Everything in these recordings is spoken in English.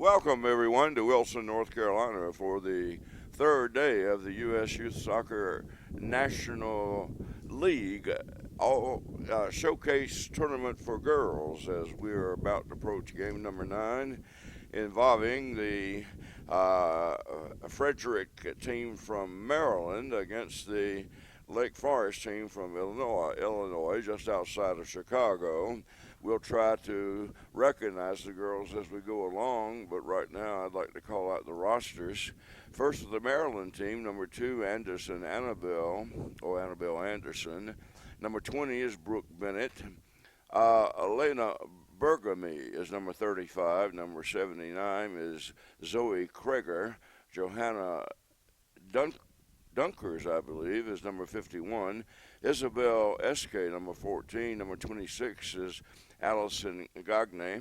Welcome, everyone, to Wilson, North Carolina for the third day of the U.S. Youth Soccer National League Showcase Tournament for Girls as we are about to approach game number 9 involving the uh, Frederick team from Maryland against the Lake Forest team from Illinois, just outside of Chicago. We'll try to recognize the girls as we go along, but right now I'd like to call out the rosters. First of the Maryland team, number 2, Anderson Annabelle Anderson. Number 20 is Brooke Bennett. Elena Bergamy is number 35. Number 79 is Zoe Kreger. Johanna Dunkers, I believe, is number 51. Isabel Eske, number 14. Number 26 is Allison Gagne.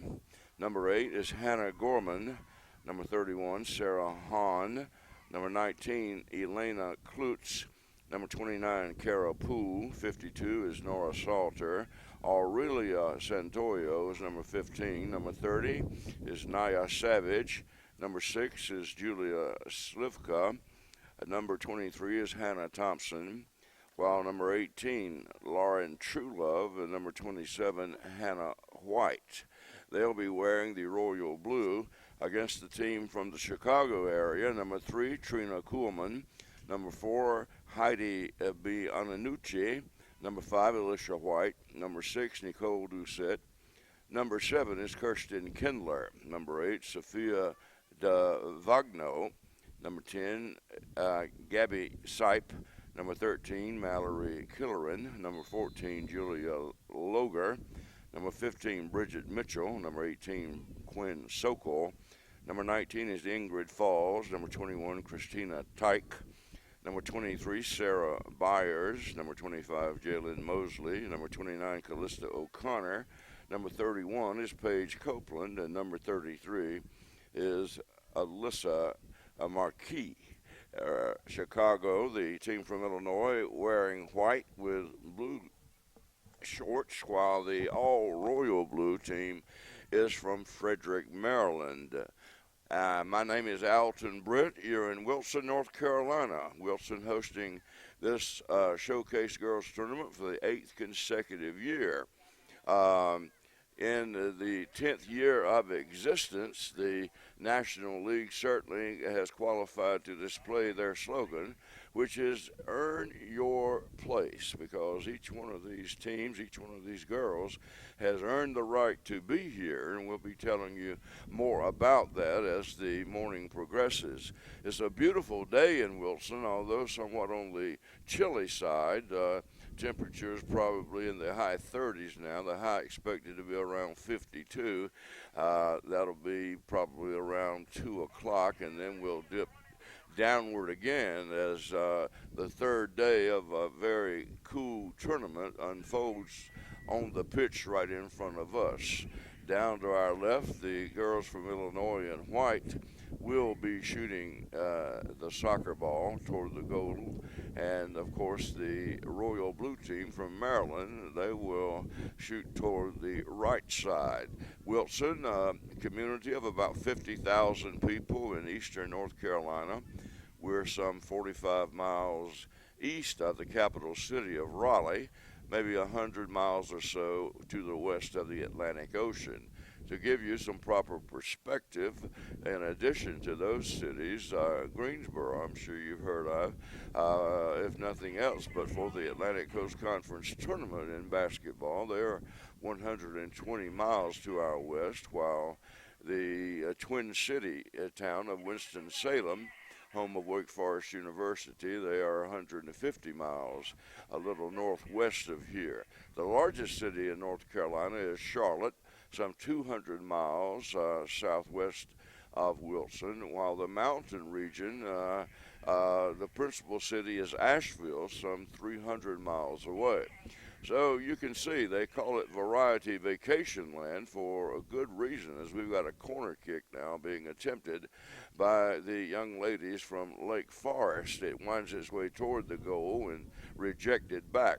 Number 8 is Hannah Gorman. Number 31, Sarah Hahn. Number 19, Elena Klutz. Number 29, Carol Poole. 52 is Nora Salter. Aurelia Santoyo is number 15. Number 30 is Naya Savage. Number 6 is Julia Slivka. Number 23 is Hannah Thompson, while number 18, Lauren Truelove, and number 27, Hannah White. They'll be wearing the royal blue against the team from the Chicago area. Number 3, Trina Kuhlman. Number 4, Heidi B. Ananucci. Number 5, Alicia White. Number 6, Nicole Doucette. Number 7 is Kirsten Kindler. Number 8, Sophia De Vagno. Number 10, Gabby Sipe. Number 13, Mallory Killerin. Number 14, Julia Loger. Number 15, Bridget Mitchell. Number 18, Quinn Sokol. Number 19 is Ingrid Falls. Number 21, Christina Tyke. Number 23, Sarah Byers. Number 25, Jalen Mosley. Number 29, Callista O'Connor. Number 31 is Paige Copeland. And number 33 is Alyssa Marquis. Chicago, the team from Illinois, wearing white with blue shorts, while the all royal blue team is from Frederick, Maryland. My name is Alton Britt. You're in Wilson, North Carolina. Wilson hosting this Showcase Girls Tournament for the 8th consecutive year. In the 10th year of existence, the National League certainly has qualified to display their slogan, which is earn your place, because each one of these teams, each one of these girls has earned the right to be here, and we'll be telling you more about that as the morning progresses. It's a beautiful day in Wilson, although somewhat on the chilly side. Temperatures probably in the high 30s now. The high expected to be around 52. That'll be probably around 2 o'clock, and then we'll dip downward again as the third day of a very cool tournament unfolds on the pitch right in front of us. Down to our left, the girls from Illinois in white will be shooting the soccer ball toward the goal. And, of course, the royal blue team from Maryland, they will shoot toward the right side. Wilson, a community of about 50,000 people in eastern North Carolina. We're some 45 miles east of the capital city of Raleigh, maybe 100 miles or so to the west of the Atlantic Ocean. To give you some proper perspective, in addition to those cities, Greensboro, I'm sure you've heard of, if nothing else, but for the Atlantic Coast Conference tournament in basketball, they're 120 miles to our west, while the Twin City town of Winston-Salem, home of Wake Forest University, they are 150 miles a little northwest of here. The largest city in North Carolina is Charlotte, some 200 miles southwest of Wilson, while the mountain region, the principal city is Asheville, some 300 miles away. So you can see they call it Variety Vacation Land for a good reason, as we've got a corner kick now being attempted by the young ladies from Lake Forest. It winds its way toward the goal and rejected back.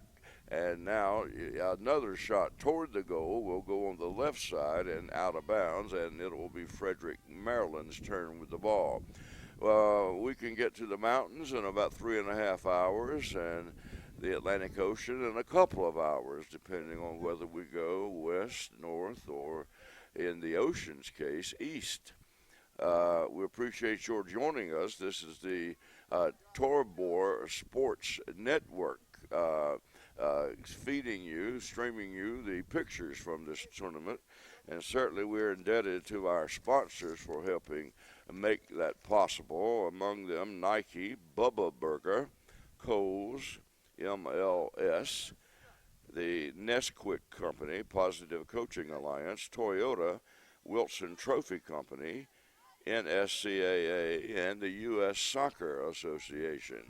And now another shot toward the goal will go on the left side and out of bounds, and it will be Frederick, Maryland's turn with the ball. We can get to the mountains in about 3.5 hours, and the Atlantic Ocean in a couple of hours, depending on whether we go west, north, or in the ocean's case, east. We appreciate your joining us. This is the Torbor Sports Network feeding you, streaming you the pictures from this tournament. And certainly we're indebted to our sponsors for helping make that possible. Among them, Nike, Bubba Burger, Kohl's, MLS, the Nesquik Company, Positive Coaching Alliance, Toyota, Wilson Trophy Company, NSCAA, and the U.S. Soccer Association.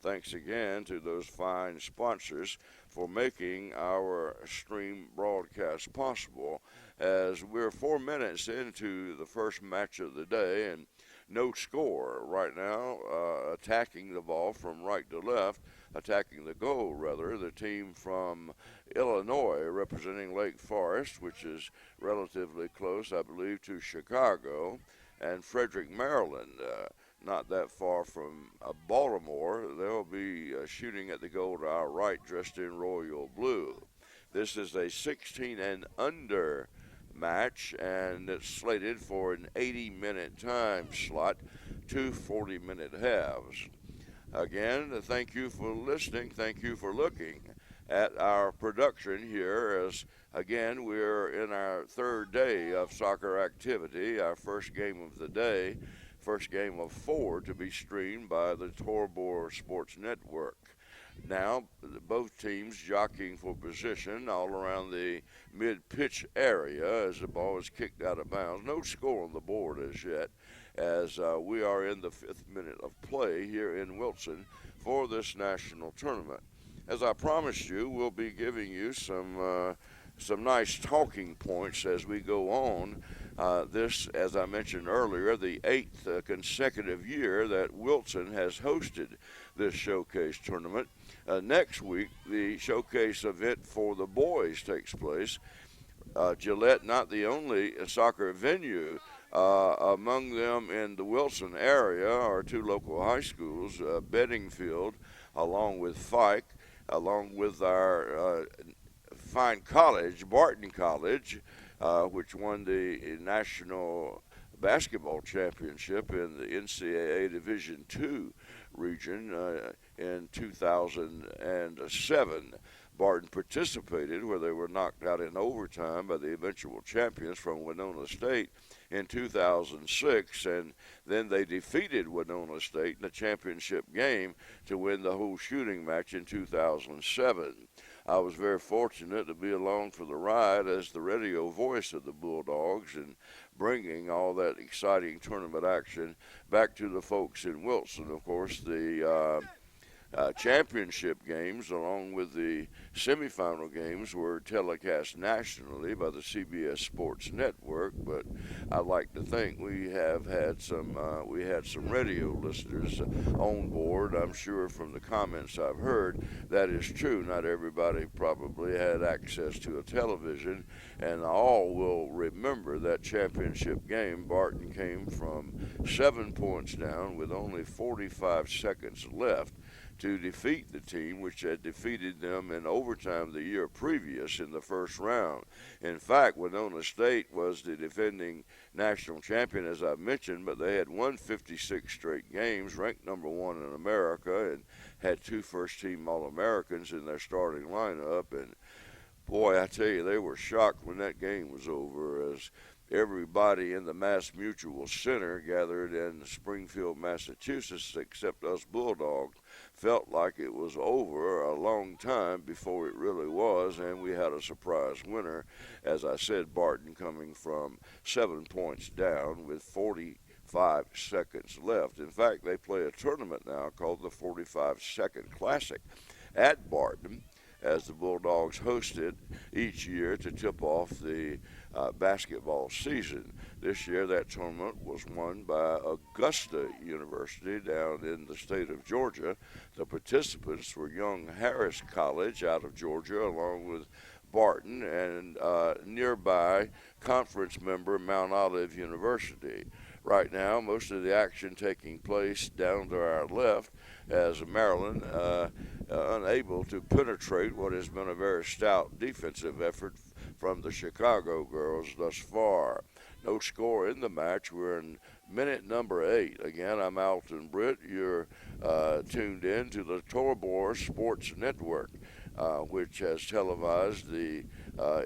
Thanks again to those fine sponsors for making our stream broadcast possible, as we're 4 minutes into the first match of the day and no score right now, attacking the ball from right to left, attacking the goal rather, the team from Illinois representing Lake Forest, which is relatively close, I believe, to Chicago, and Frederick, Maryland, not that far from Baltimore. They'll be shooting at the goal to our right, dressed in royal blue. This is a 16 and under match, and it's slated for an 80-minute time slot, 2 40-minute halves. Again, thank you for listening. Thank you for looking at our production here, as again we're in our third day of soccer activity, our first game of the day, first game of 4 to be streamed by the Torbor Sports Network. Now, both teams jockeying for position all around the mid-pitch area as the ball is kicked out of bounds. No score on the board as yet, as we are in the 5th minute of play here in Wilson for this national tournament. As I promised you, we'll be giving you some nice talking points as we go on. This, as I mentioned earlier, the 8th consecutive year that Wilson has hosted this showcase tournament. Next week, the showcase event for the boys takes place. Gillette, not the only soccer venue. Among them in the Wilson area are 2 local high schools, Bedingfield, along with Fike, along with our fine college, Barton College, which won the national basketball championship in the NCAA Division II region in 2007. Barton participated, where they were knocked out in overtime by the eventual champions from Winona State in 2006, and then they defeated Winona State in the championship game to win the whole shooting match in 2007. I was very fortunate to be along for the ride as the radio voice of the Bulldogs and bringing all that exciting tournament action back to the folks in Wilson. Of course, the championship games, along with the semifinal games, were telecast nationally by the CBS Sports Network. But I like to think we had some radio listeners on board. I'm sure from the comments I've heard that is true. Not everybody probably had access to a television, and all will remember that championship game. Barton came from 7 points down with only 45 seconds left to defeat the team which had defeated them in overtime the year previous in the first round. In fact, Winona State was the defending national champion, as I mentioned, but they had won 56 straight games, ranked number 1 in America, and had 2 first-team All-Americans in their starting lineup. And, boy, I tell you, they were shocked when that game was over, as everybody in the Mass Mutual Center gathered in Springfield, Massachusetts, except us Bulldogs, felt like it was over a long time before it really was, and we had a surprise winner. As I said, Barton coming from 7 points down with 45 seconds left. In fact, they play a tournament now called the 45-Second Classic at Barton, as the Bulldogs host it each year to tip off the basketball season. This year, that tournament was won by Augusta University down in the state of Georgia. The participants were Young Harris College out of Georgia, along with Barton and nearby conference member Mount Olive University. Right now, most of the action taking place down to our left as Maryland unable to penetrate what has been a very stout defensive effort from the Chicago girls thus far. No score in the match. We're in minute number 8. Again, I'm Alton Britt. You're tuned in to the Torbor Sports Network, which has televised the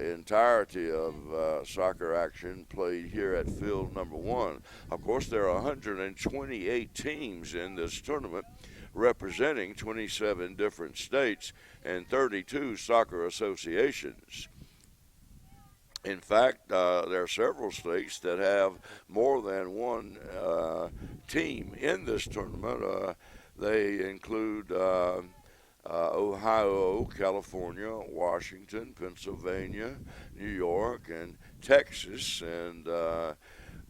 entirety of soccer action played here at field number 1. Of course, there are 128 teams in this tournament, representing 27 different states and 32 soccer associations. In fact, there are several states that have more than one team in this tournament. They include Ohio, California, Washington, Pennsylvania, New York, and Texas, and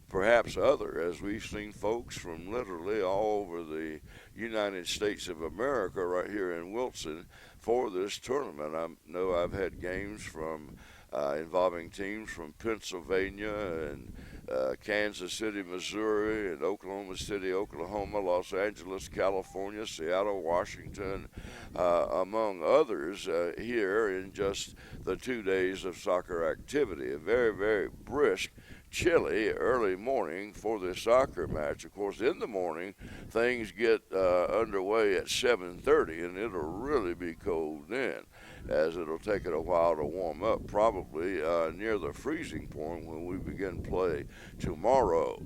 perhaps other, as we've seen folks from literally all over the United States of America right here in Wilson for this tournament. I know I've had games from involving teams from Pennsylvania and Kansas City, Missouri, and Oklahoma City, Oklahoma, Los Angeles, California, Seattle, Washington, among others here in just the 2 days of soccer activity. A very, very brisk, chilly early morning for the soccer match. Of course, in the morning, things get underway at 7:30, and it'll really be cold then, as it'll take it a while to warm up, probably near the freezing point when we begin play tomorrow.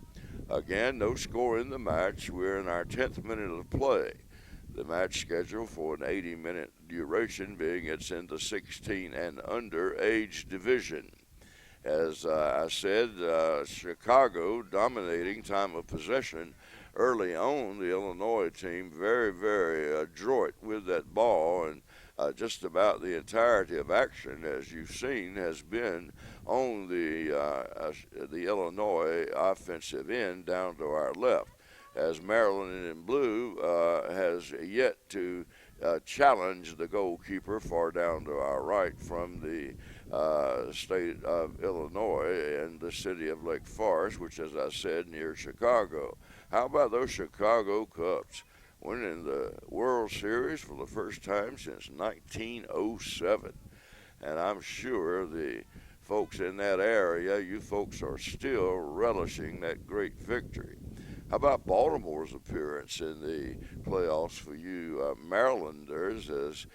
Again, no score in the match. We're in our 10th minute of play. The match scheduled for an 80-minute duration, being it's in the 16 and under age division. As I said, Chicago dominating time of possession early on. The Illinois team very, very adroit with that ball, and just about the entirety of action, as you've seen, has been on the Illinois offensive end down to our left, as Maryland in blue has yet to challenge the goalkeeper far down to our right from the state of Illinois and the city of Lake Forest, which, as I said, near Chicago. How about those Chicago Cubs winning the World Series for the first time since 1907? And I'm sure the folks in that area, you folks are still relishing that great victory. How about Baltimore's appearance in the playoffs for you Marylanders, as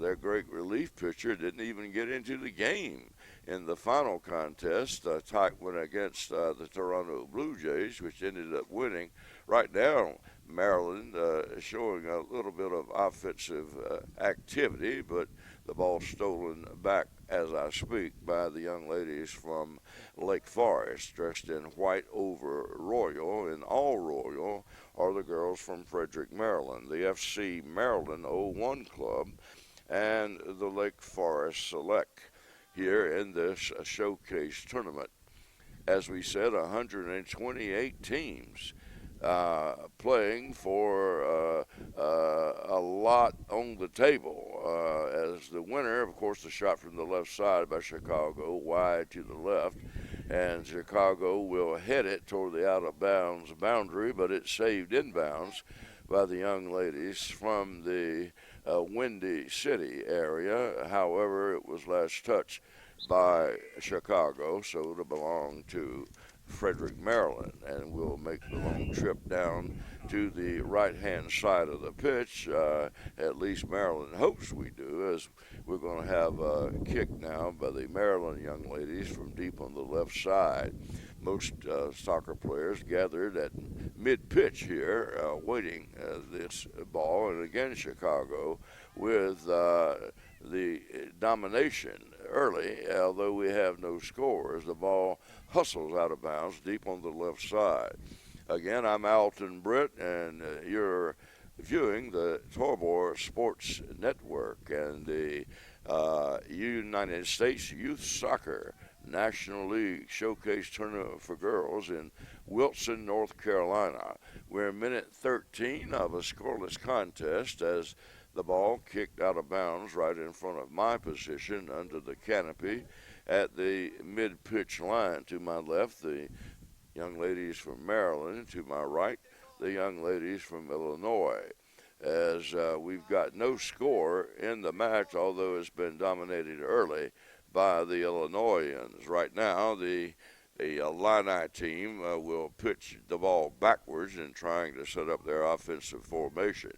their great relief pitcher didn't even get into the game in the final contest, a tight one against the Toronto Blue Jays, which ended up winning. Right now, Maryland showing a little bit of offensive activity, but the ball stolen back as I speak by the young ladies from Lake Forest, dressed in white over royal, and all royal are the girls from Frederick, Maryland, the FC Maryland 01 Club, and the Lake Forest Select here in this showcase tournament. As we said, 128 teams playing for a lot on the table. As the winner, of course, the shot from the left side by Chicago, wide to the left, and Chicago will head it toward the out-of-bounds boundary, but it's saved inbounds by the young ladies from the Windy City area. However, it was last touched by Chicago, so it'll belong to Frederick, Maryland, and we'll make the long trip down to the right-hand side of the pitch. At least Maryland hopes we do, as we're going to have a kick now by the Maryland young ladies from deep on the left side. Most soccer players gathered at mid-pitch here, waiting this ball, and again Chicago with the domination early, although we have no scores. The ball hustles out of bounds deep on the left side. Again, I'm Alton Britt, and you're viewing the Torbor Sports Network and the United States Youth Soccer National League Showcase Tournament for Girls in Wilson, North Carolina. We're in minute 13 of a scoreless contest as the ball kicked out of bounds right in front of my position under the canopy at the mid-pitch line. To my left, the young ladies from Maryland. To my right, the young ladies from Illinois. As we've got no score in the match, although it's been dominated early by the Illinoisans. Right now, the Illini team will pitch the ball backwards in trying to set up their offensive formation.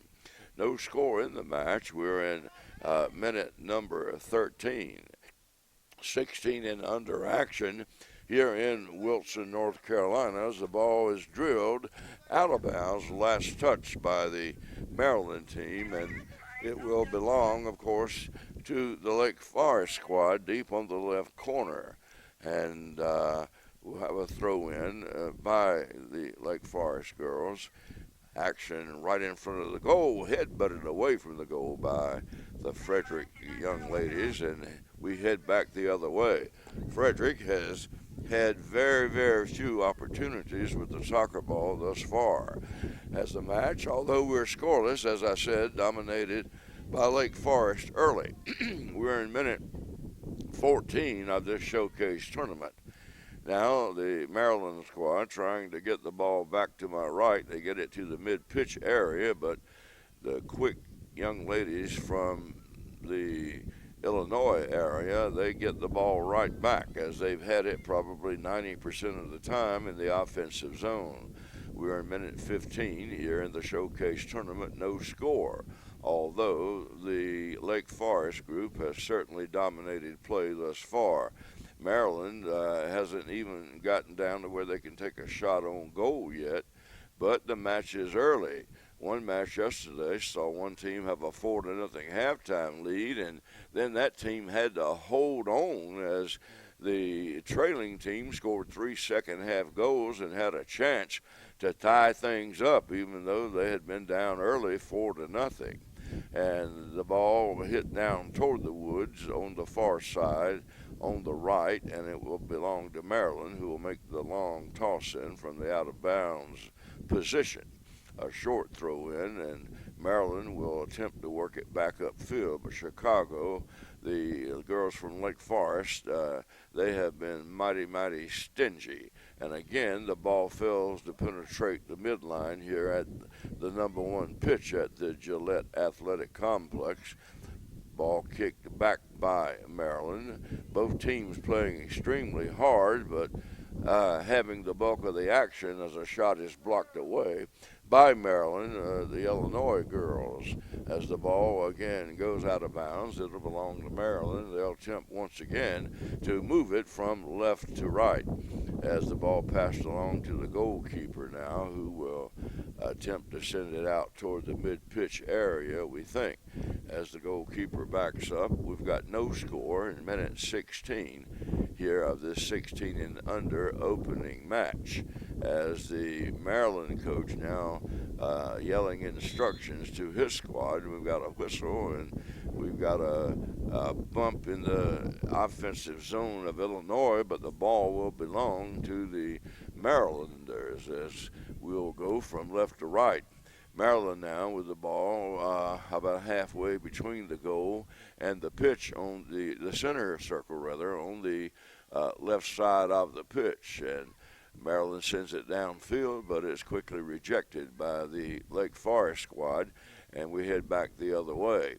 No score in the match. We're in minute number 13. 16 and under action here in Wilson, North Carolina, as the ball is drilled out of bounds, last touch by the Maryland team, and it will belong, of course, to the Lake Forest squad deep on the left corner. And we'll have a throw-in by the Lake Forest girls. Action right in front of the goal, head butted away from the goal by the Federick young ladies, and we head back the other way. Federick has had very, very few opportunities with the soccer ball thus far. As the match, although we're scoreless, as I said, dominated by Lake Forest early. We're in minute 14 of this showcase tournament. Now the Maryland squad trying to get the ball back to my right. They get it to the mid-pitch area, but the quick young ladies from the Illinois area, they get the ball right back as they've had it probably 90% of the time in the offensive zone. We're in minute 15 here in the showcase tournament, no score, although the Lake Forest group has certainly dominated play thus far. Maryland hasn't even gotten down to where they can take a shot on goal yet, but the match is early. One match yesterday saw one team have a 4-0 halftime lead, and then that team had to hold on as the trailing team scored 3 second-half goals and had a chance to tie things up, even though they had been down early 4-0. And the ball hit down toward the woods on the far side on the right, and it will belong to Maryland, who will make the long toss-in from the out-of-bounds position. A short throw-in, and Maryland will attempt to work it back upfield. But Chicago, the girls from Lake Forest, they have been mighty, mighty stingy. And again, the ball fails to penetrate the midline here at the number one pitch at the Gillette Athletic Complex. Ball kicked back by Maryland. Both teams playing extremely hard, but having the bulk of the action as a shot is blocked away by Maryland, the Illinois girls. As the ball again goes out of bounds, it'll belong to Maryland. They'll attempt once again to move it from left to right as the ball passed along to the goalkeeper now, who will attempt to send it out toward the mid-pitch area, we think. As the goalkeeper backs up, we've got no score in minute 16 here of this 16 and under opening match, as the Maryland coach now yelling instructions to his squad. We've got a whistle and we've got a bump in the offensive zone of Illinois, but the ball will belong to the Marylanders as we'll go from left to right. Maryland now with the ball about halfway between the goal and the pitch on the center circle, rather, on the left side of the pitch. And Maryland sends it downfield, but it's quickly rejected by the Lake Forest squad, and we head back the other way.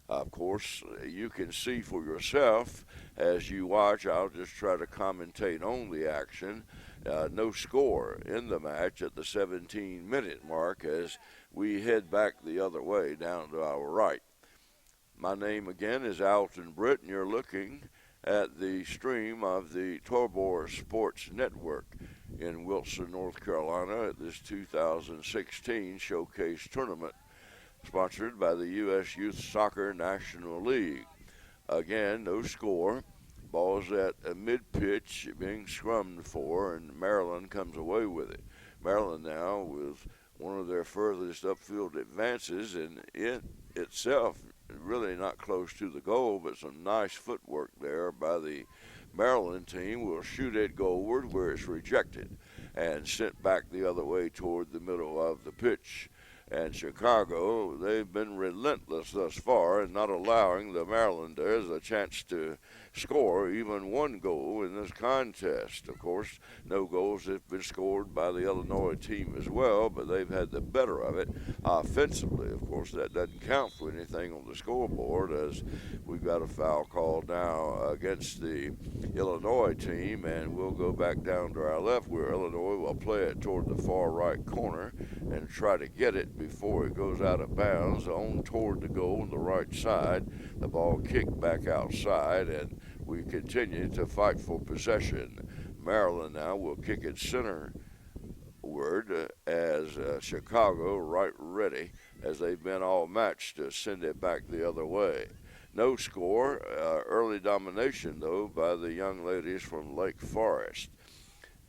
Of course, you can see for yourself as you watch. I'll just try to commentate on the action. No score in the match at the 17-minute mark as we head back the other way down to our right. My name again is Alton Britt, and you're looking at the stream of the Torbor Sports Network in Wilson, North Carolina at this 2016 Showcase Tournament, sponsored by the U.S. Youth Soccer National League. Again, no score. Ball's at a mid-pitch being scrummed for, and Maryland comes away with it. Maryland now with one of their furthest upfield advances, and it itself really not close to the goal, but some nice footwork there by the Maryland team will shoot it goalward where it's rejected and sent back the other way toward the middle of the pitch. And Chicago, they've been relentless thus far in not allowing the Marylanders a chance to score even one goal in this contest. Of course, no goals have been scored by the Illinois team as well, but they've had the better of it offensively. Of course, that doesn't count for anything on the scoreboard, as we've got a foul call now against the Illinois team, and we'll go back down to our left where Illinois will play it toward the far right corner and try to get it before it goes out of bounds on toward the goal on the right side. The ball kicked back outside, and we continue to fight for possession. Maryland now will kick it centerward as Chicago right ready, as they've been all matched to send it back the other way. No score, early domination though by the young ladies from Lake Forest,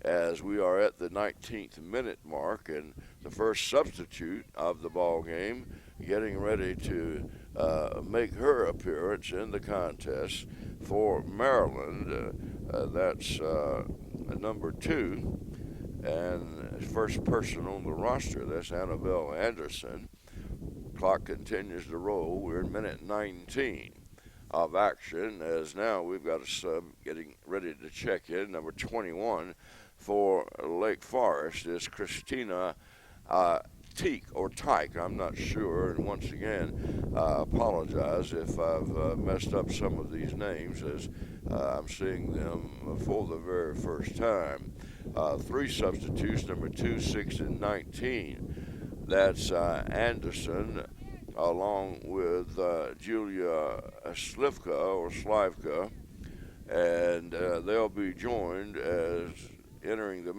as we are at the 19th minute mark, and the first substitute of the ball game getting ready to make her appearance in the contest for Maryland. That's number 2, and first person on the roster, that's Annabelle Anderson. Clock continues to roll. We're in minute 19 of action, as now we've got a sub getting ready to check in. Number 21 for Lake Forest is Christina Tyke, I'm not sure. And once again, apologize if I've messed up some of these names, as I'm seeing them for the very first time. 3 substitutes, number 2, 6, and 19. That's Anderson, along with Julia Slivka, and they'll be joined as entering the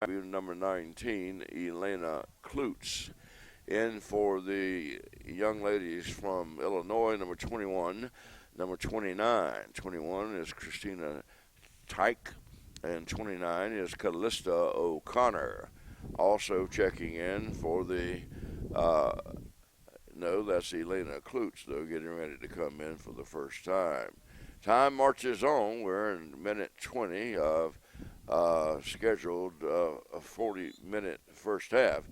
number 19, Elena Klutz. In for the young ladies from Illinois, number 21, number 29. 21 is Christina Tyke, and 29 is Callista O'Connor. Also checking in for the, no, that's Elena Klutz, though, getting ready to come in for the first time. Time marches on. We're in minute 20 of scheduled a 40-minute first half.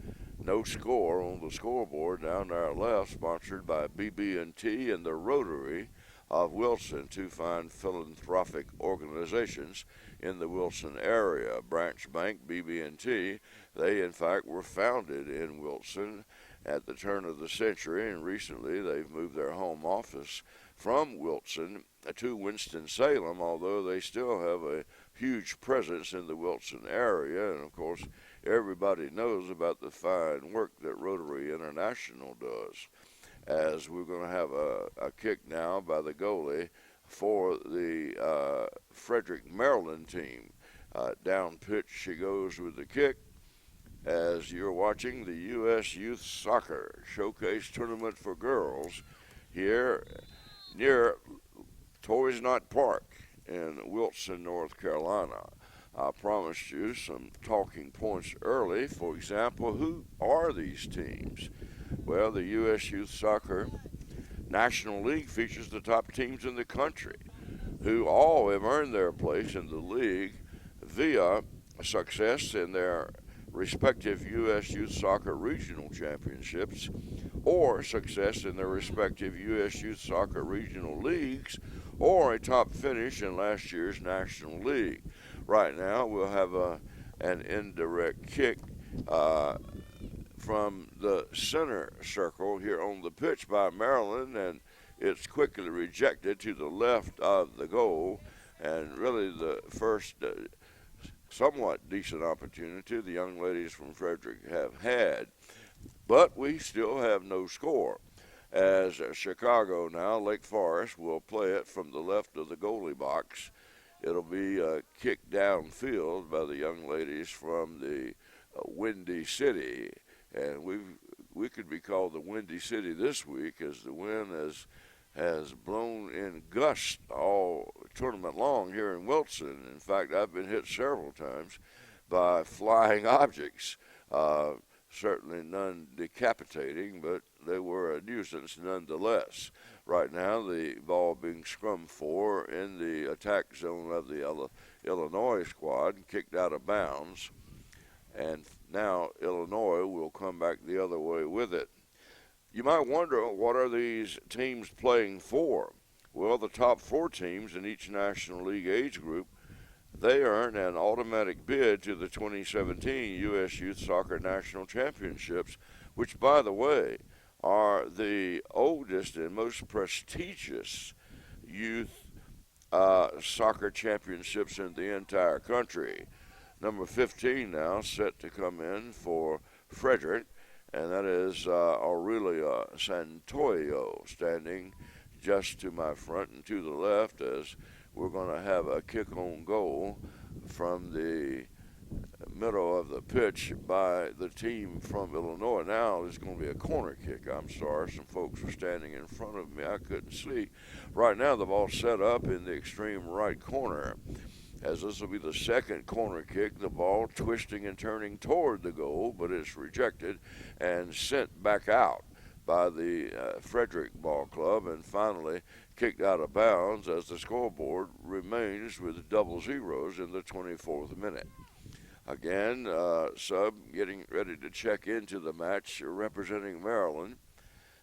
No score on the scoreboard down to our left, sponsored by BB&T and the Rotary of Wilson, 2 fine philanthropic organizations in the Wilson area. Branch Bank, BB&T, they in fact were founded in Wilson at the turn of the century, and recently they've moved their home office from Wilson to Winston-Salem, although they still have a huge presence in the Wilson area. And of course, everybody knows about the fine work that Rotary International does. As we're going to have a kick now by the goalie for the Frederick, Maryland team. Down pitch she goes with the kick, as you're watching the U.S. Youth Soccer Showcase Tournament for Girls here near Toys Knot Park in Wilson, North Carolina. I promised you some talking points early. For example, who are these teams? Well, the U.S. Youth Soccer National League features the top teams in the country, who all have earned their place in the league via success in their respective U.S. Youth Soccer Regional Championships or success in their respective U.S. Youth Soccer Regional Leagues or a top finish in last year's National League. Right now, we'll have an indirect kick from the center circle here on the pitch by Maryland, and it's quickly rejected to the left of the goal, and really the first somewhat decent opportunity the young ladies from Frederick have had. But we still have no score, as Chicago now, Lake Forest, will play it from the left of the goalie box. It'll be kicked downfield by the young ladies from the Windy City, and we could be called the Windy City this week, as the wind has blown in gusts all tournament long here in Wilson. In fact, I've been hit several times by flying objects. Certainly none decapitating, but they were a nuisance nonetheless. Right now, the ball being scrummed for in the attack zone of the Illinois squad, kicked out of bounds. And now Illinois will come back the other way with it. You might wonder, what are these teams playing for? Well, the top 4 teams in each National League age group, they earn an automatic bid to the 2017 U.S. Youth Soccer National Championships, which, by the way, are the oldest and most prestigious youth soccer championships in the entire country. Number 15 now set to come in for Frederick, and that is Aurelia Santoyo, standing just to my front and to the left, as we're going to have a kick on goal from the middle of the pitch by the team from Illinois. Now there's going to be a corner kick. I'm sorry, some folks were standing in front of me. I couldn't see. Right now the ball's set up in the extreme right corner, as this will be the second corner kick. The ball twisting and turning toward the goal, but it's rejected and sent back out by the Frederick Ball Club, and finally kicked out of bounds, as the scoreboard remains with double zeros in the 24th minute. Again, sub getting ready to check into the match, representing Maryland,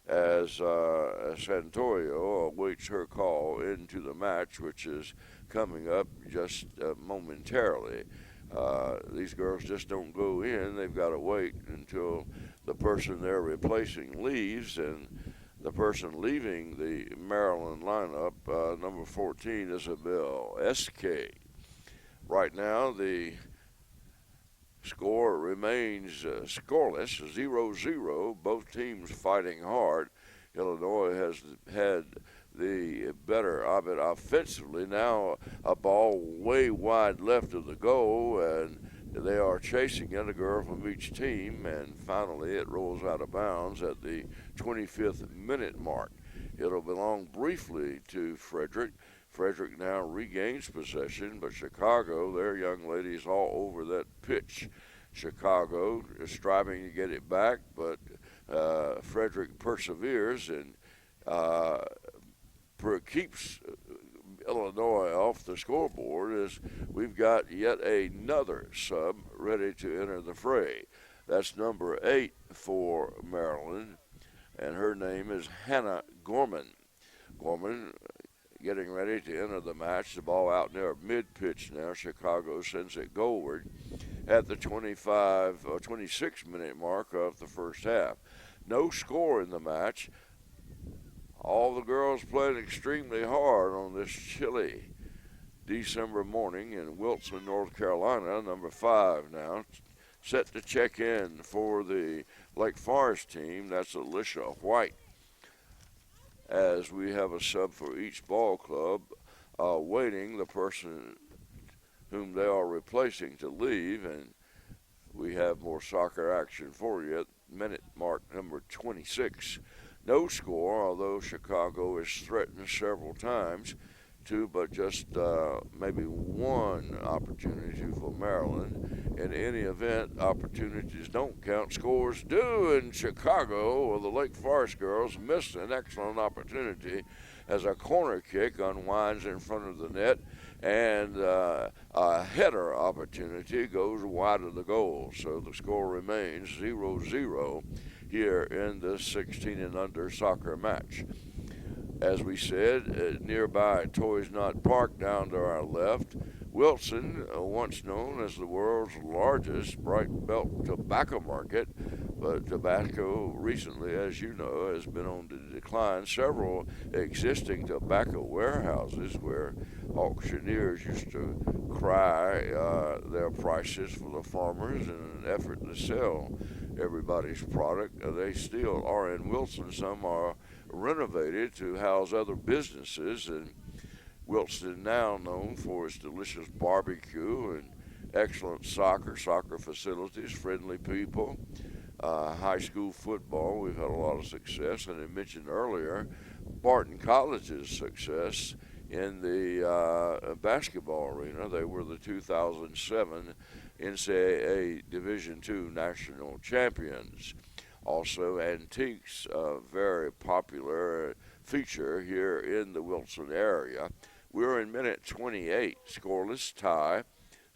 as Santoyo awaits her call into the match, which is coming up just momentarily. These girls just don't go in. They've got to wait until the person they're replacing leaves, and the person leaving the Maryland lineup, number 14, Isabel S.K. Right now, the score remains scoreless, 0-0. Both teams fighting hard. Illinois has had the better of it offensively. Now a ball way wide left of the goal, and they are chasing it, a girl from each team, and finally it rolls out of bounds at the 25th minute mark. It'll belong briefly to Frederick. Frederick now regains possession, but Chicago, their young ladies all over that pitch. Chicago is striving to get it back, but Frederick perseveres and keeps Illinois off the scoreboard, as we've got yet another sub ready to enter the fray. That's number 8 for Maryland, and her name is Hannah Gorman. Gorman getting ready to enter the match. The ball out near mid-pitch now. Chicago sends it goalward at the 26-minute mark of the first half. No score in the match. All the girls played extremely hard on this chilly December morning in Wilson, North Carolina. Number 5 now set to check in for the Lake Forest team. That's Alicia White, as we have a sub for each ball club, waiting the person whom they are replacing to leave, and we have more soccer action for you at minute mark number 26. No score, although Chicago is threatened several times to, but just maybe one opportunity for Maryland. In any event, opportunities don't count, scores do, and Chicago, or the Lake Forest girls, missed an excellent opportunity as a corner kick unwinds in front of the net, and a header opportunity goes wide of the goal. So the score remains 0-0 here in the 16 and under soccer match. As we said, nearby Toys Not Park down to our left, Wilson, once known as the world's largest bright belt tobacco market, but tobacco recently, as you know, has been on the decline. Several existing tobacco warehouses where auctioneers used to cry their prices for the farmers in an effort to sell everybody's product. They still are in Wilson. Some are renovated to house other businesses, and Wilson now known for its delicious barbecue and excellent soccer facilities, friendly people, high school football. We've had a lot of success, and I mentioned earlier Barton College's success in the basketball arena. They were the 2007 NCAA Division II national champions. Also, Antiques, very popular feature here in the Wilson area. We're in minute 28, scoreless tie,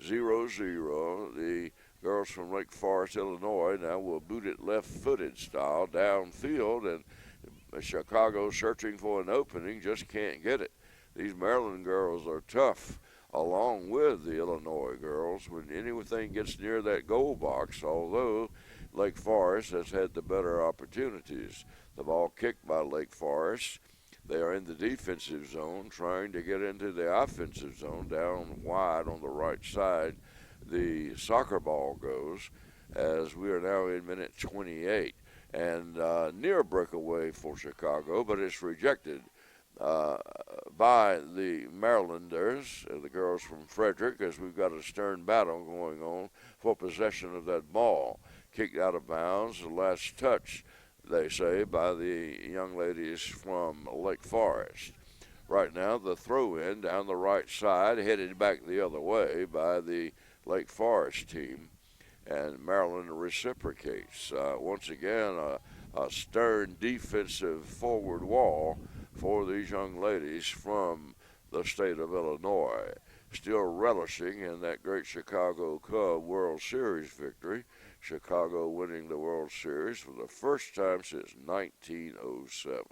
0-0. The girls from Lake Forest, Illinois, now will boot it left-footed style downfield, and Chicago searching for an opening, just can't get it. These Maryland girls are tough, along with the Illinois girls, when anything gets near that goal box, although Lake Forest has had the better opportunities. The ball kicked by Lake Forest. They are in the defensive zone, trying to get into the offensive zone, down wide on the right side. The soccer ball goes, as we are now in minute 28. And near breakaway for Chicago, but it's rejected by the Marylanders, the girls from Frederick, as we've got a stern battle going on for possession of that ball. Kicked out of bounds, the last touch, they say, by the young ladies from Lake Forest. Right now, the throw-in down the right side, headed back the other way by the Lake Forest team. And Maryland reciprocates. Once again, a stern defensive forward wall for these young ladies from the state of Illinois. Still relishing in that great Chicago Cub World Series victory. Chicago winning the World Series for the first time since 1907.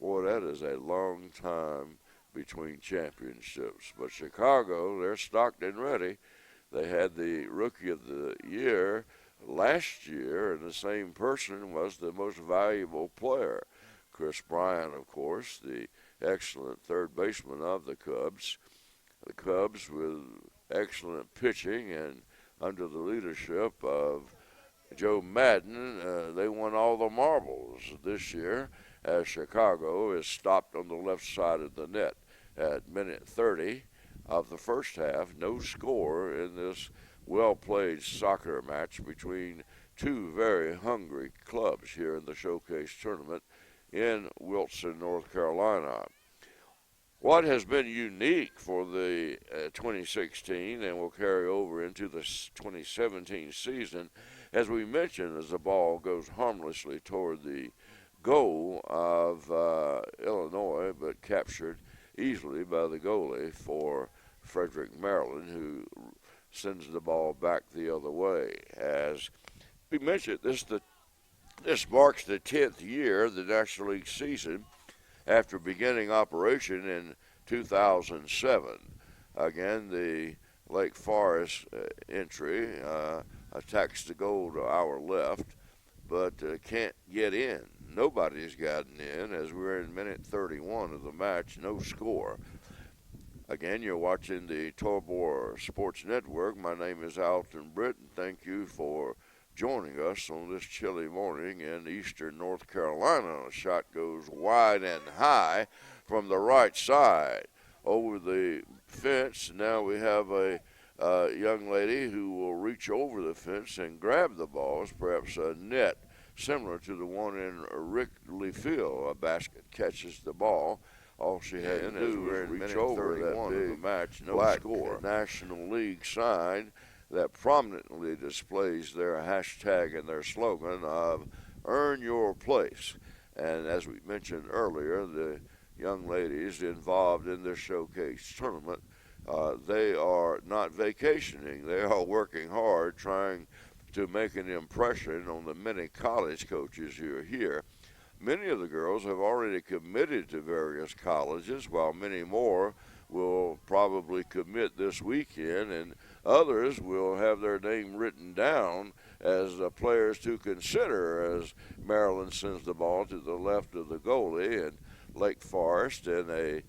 Boy, that is a long time between championships. But Chicago, they're stocked and ready. They had the Rookie of the Year last year, and the same person was the most valuable player. Chris Bryant, of course, the excellent third baseman of the Cubs. The Cubs with excellent pitching and under the leadership of Joe Madden, they won all the marbles this year as Chicago is stopped on the left side of the net at minute 30 of the first half. No score in this well-played soccer match between two very hungry clubs here in the Showcase Tournament in Wilson, North Carolina. What has been unique for the 2016 and will carry over into the 2017 season, as we mentioned, as the ball goes harmlessly toward the goal of Illinois, but captured easily by the goalie for Frederick, Maryland, who sends the ball back the other way. As we mentioned, this marks the 10th year of the National League season after beginning operation in 2007. Again, the Lake Forest entry attacks the goal to our left, but can't get in. Nobody's gotten in as we're in minute 31 of the match, no score. Again, you're watching the Torbor Sports Network. My name is Alton Britt, and thank you for joining us on this chilly morning in eastern North Carolina. A shot goes wide and high from the right side over the fence. Now we have a young lady who will reach over the fence and grab the balls, perhaps a net similar to the one in Wrigley Field. A basket catches the ball. All she had to do was reach over that big match, no score. National League sign that prominently displays their hashtag and their slogan of "Earn Your Place." And as we mentioned earlier, the young ladies involved in this showcase tournament, they are not vacationing. They are working hard, trying to make an impression on the many college coaches who are here. Many of the girls have already committed to various colleges, while many more will probably commit this weekend, and others will have their name written down as players to consider as Maryland sends the ball to the left of the goalie, and Lake Forest in a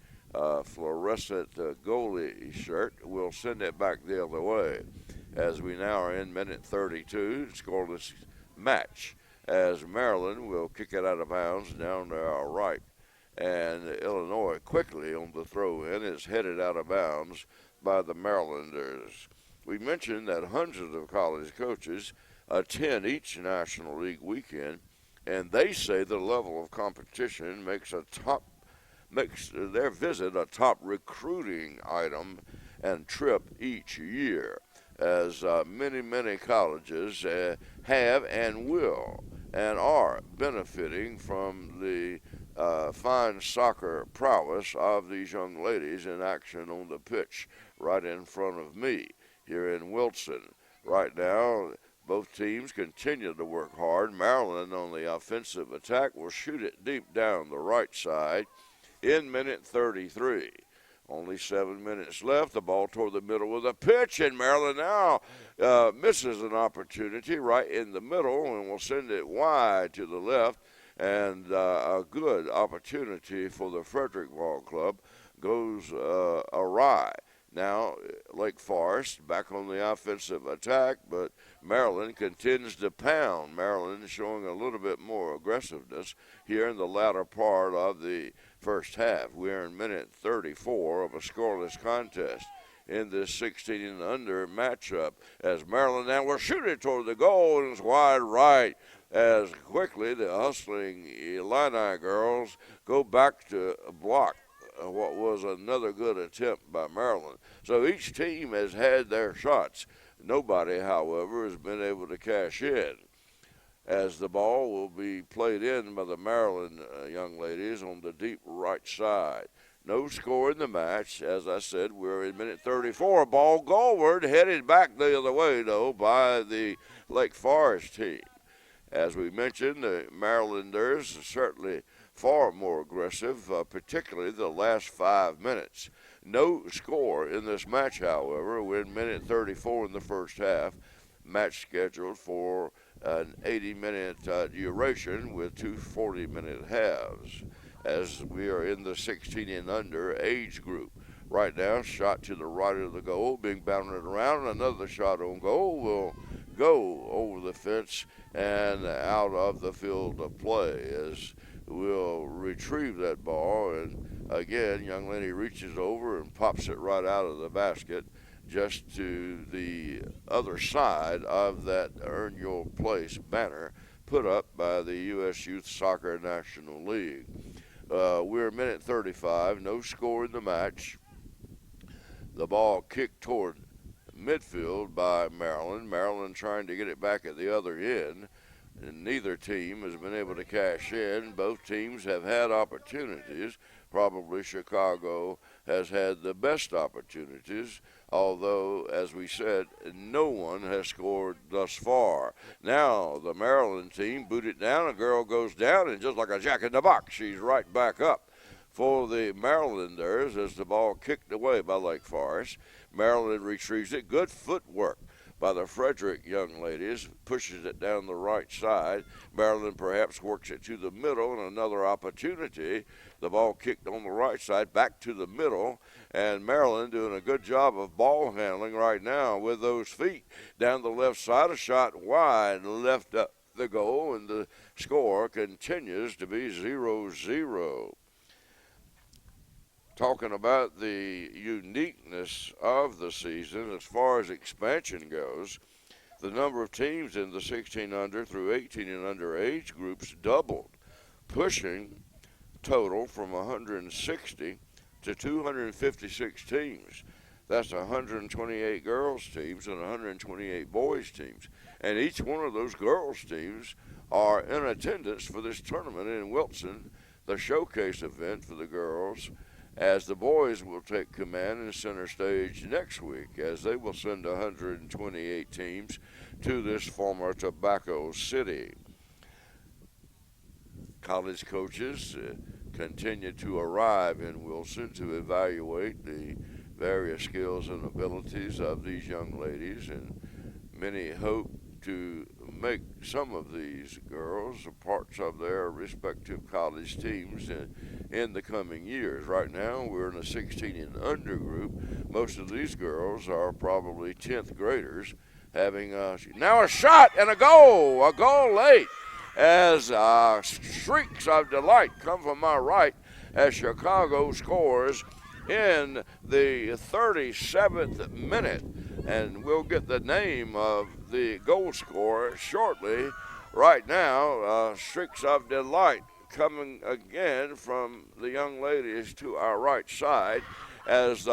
fluorescent goalie shirt will send it back the other way. As we now are in minute 32, scoreless match, as Maryland will kick it out of bounds down to our right. And Illinois quickly on the throw-in is headed out of bounds by the Marylanders. We mentioned that hundreds of college coaches attend each National League weekend, and they say the level of competition makes their visit a top recruiting item and trip each year, as many colleges have and will and are benefiting from the fine soccer prowess of these young ladies in action on the pitch right in front of me here in Wilson. Right now, both teams continue to work hard. Maryland on the offensive attack will shoot it deep down the right side in minute 33. Only 7 minutes left. The ball toward the middle with a pitch, and Maryland now misses an opportunity right in the middle and will send it wide to the left. And a good opportunity for the Federick Ball Club goes awry. Now, Lake Forest back on the offensive attack, but Maryland continues to pound. Maryland showing a little bit more aggressiveness here in the latter part of the first half. We're in minute 34 of a scoreless contest in this 16 and under matchup as Maryland now will shoot it toward the goal and it's wide right as quickly the hustling Illini girls go back to block what was another good attempt by Maryland. So each team has had their shots. Nobody, however, has been able to cash in as the ball will be played in by the Maryland young ladies on the deep right side. No score in the match. As I said, we're in minute 34. Ball goalward, headed back the other way, though, by the Lake Forest team. As we mentioned, the Marylanders are certainly far more aggressive, particularly the last 5 minutes. No score in this match, however. We're in minute 34 in the first half. Match scheduled for an 80-minute duration with two 40-minute halves as we are in the 16 and under age group. Right now, shot to the right of the goal, being bounded around. Another shot on goal will go over the fence and out of the field of play as we'll retrieve that ball. And again, young lady reaches over and pops it right out of the basket just to the other side of that Earn Your Place banner put up by the U.S. Youth Soccer National League. We're at minute 35, no score in the match. The ball kicked toward midfield by Maryland. Maryland trying to get it back at the other end. And neither team has been able to cash in. Both teams have had opportunities. Probably Chicago has had the best opportunities, although, as we said, no one has scored thus far. Now the Maryland team boot it down. A girl goes down, and just like a jack in the box, she's right back up for the Marylanders as the ball kicked away by Lake Forest. Maryland retrieves it. Good footwork by the Frederick young ladies, pushes it down the right side. Maryland perhaps works it to the middle, and another opportunity. The ball kicked on the right side back to the middle, and Maryland doing a good job of ball handling right now with those feet down the left side. A shot wide left up the goal, and the score continues to be 0-0. Talking about the uniqueness of the season as far as expansion goes, the number of teams in the 16 under through 18 and under age groups doubled, pushing total from 160 to 256 teams. That's 128 girls teams and 128 boys teams. And each one of those girls teams are in attendance for this tournament in Wilson, the showcase event for the girls, as the boys will take command and center stage next week as they will send 128 teams to this former Tobacco City. College coaches continue to arrive in Wilson to evaluate the various skills and abilities of these young ladies, and many hope to make some of these girls parts of their respective college teams in the coming years. Right now, we're in a 16 and under group. Most of these girls are probably 10th graders, having now a shot and a goal late as shrieks of delight come from my right as Chicago scores in the 37th minute. And we'll get the name of the goal scorer shortly. Right now, shrieks of delight coming again from the young ladies to our right side as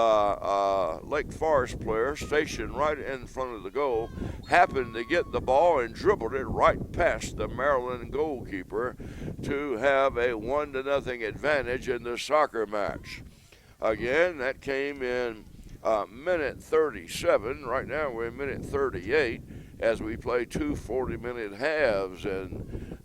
Lake Forest player stationed right in front of the goal happened to get the ball and dribbled it right past the Maryland goalkeeper to have a 1-0 advantage in the soccer match. Again, that came in minute 37. Right now we're in minute 38 as we play two 40-minute halves, and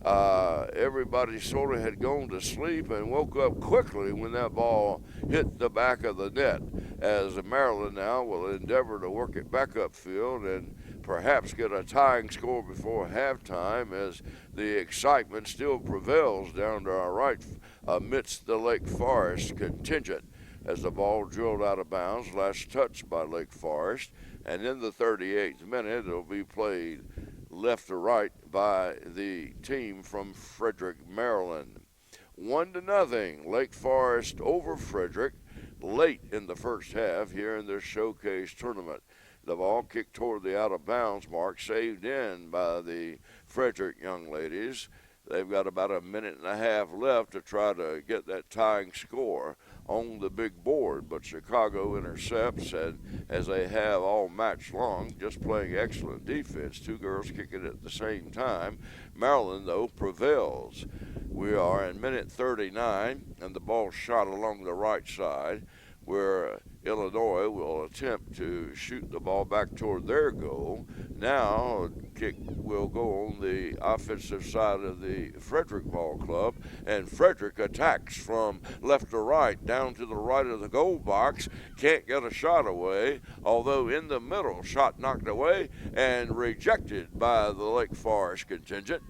everybody sort of had gone to sleep and woke up quickly when that ball hit the back of the net, as Maryland now will endeavor to work it back upfield and perhaps get a tying score before halftime, as the excitement still prevails down to our right amidst the Lake Forest contingent, as the ball drilled out of bounds, last touched by Lake Forest, and in the 38th minute it'll be played left to right by the team from Frederick, Maryland. 1-0, Lake Forest over Frederick late in the first half here in this showcase tournament. The ball kicked toward the out-of-bounds mark, saved in by the Frederick young ladies. They've got about a minute and a half left to try to get that tying score on the big board, but Chicago intercepts, and as they have all match long, just playing excellent defense. Two girls kicking at the same time. Maryland, though, prevails. We are in minute 39, and the ball shot along the right side, where Illinois will attempt to shoot the ball back toward their goal. Now, kick will go on the offensive side of the Frederick Ball Club, and Frederick attacks from left to right, down to the right of the goal box. Can't get a shot away, although in the middle, shot knocked away and rejected by the Lake Forest contingent.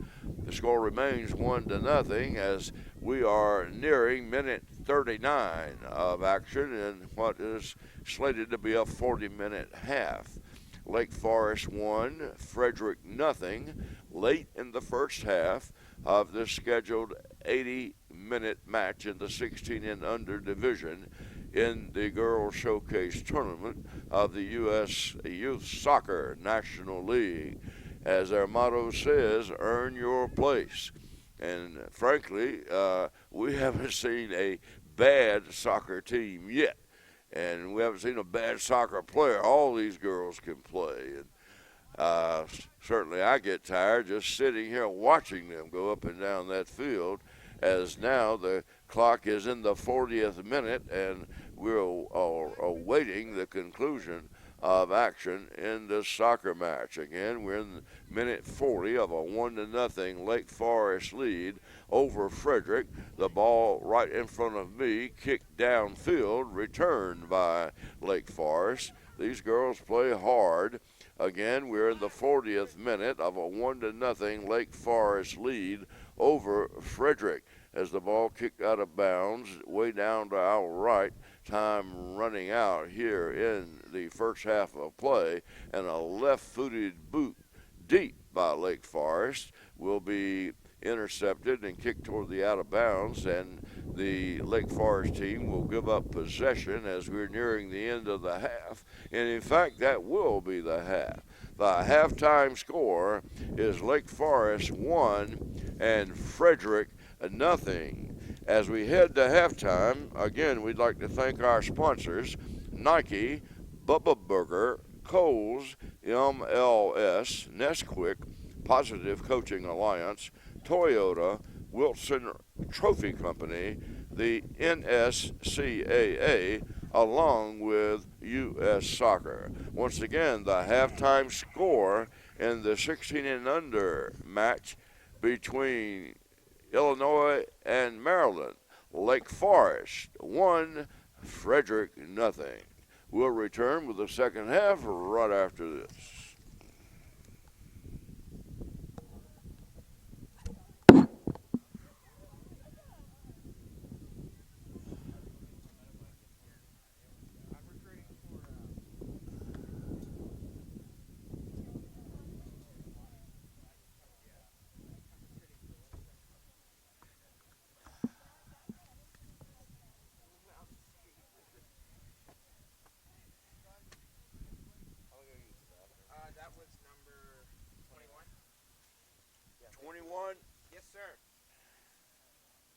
The score remains 1-0 as we are nearing minute 39 of action in what is slated to be a 40-minute half. Lake Forest 1, Frederick nothing, late in the first half of this scheduled 80-minute match in the 16 and under division in the Girls Showcase Tournament of the U.S. Youth Soccer National League. As their motto says, earn your place. And frankly, we haven't seen a bad soccer team yet. And we haven't seen a bad soccer player. All these girls can play. And certainly I get tired just sitting here watching them go up and down that field, as now the clock is in the 40th minute and we're awaiting the conclusion of action in this soccer match. Again, we're in minute 40 of a 1-0 Lake Forest lead over Frederick. The ball right in front of me, kicked downfield, returned by Lake Forest. These girls play hard. Again, we're in the 40th minute of a 1-0 Lake Forest lead over Frederick, as the ball kicked out of bounds way down to our right. Time running out here in the first half of play, and a left-footed boot deep by Lake Forest will be intercepted and kicked toward the out of bounds, and the Lake Forest team will give up possession as we're nearing the end of the half. And in fact, that will be the half. The halftime score is Lake Forest 1 and Frederick nothing. As we head to halftime, again, we'd like to thank our sponsors: Nike, Bubba Burger, Kohl's, MLS, Nesquik, Positive Coaching Alliance, Toyota, Wilson Trophy Company, the NSCAA, along with U.S. Soccer. Once again, the halftime score in the 16 and under match between Illinois and Maryland: Lake Forest 1, Frederick nothing. We'll return with the second half right after this. That was number 21. 21. Yes, sir.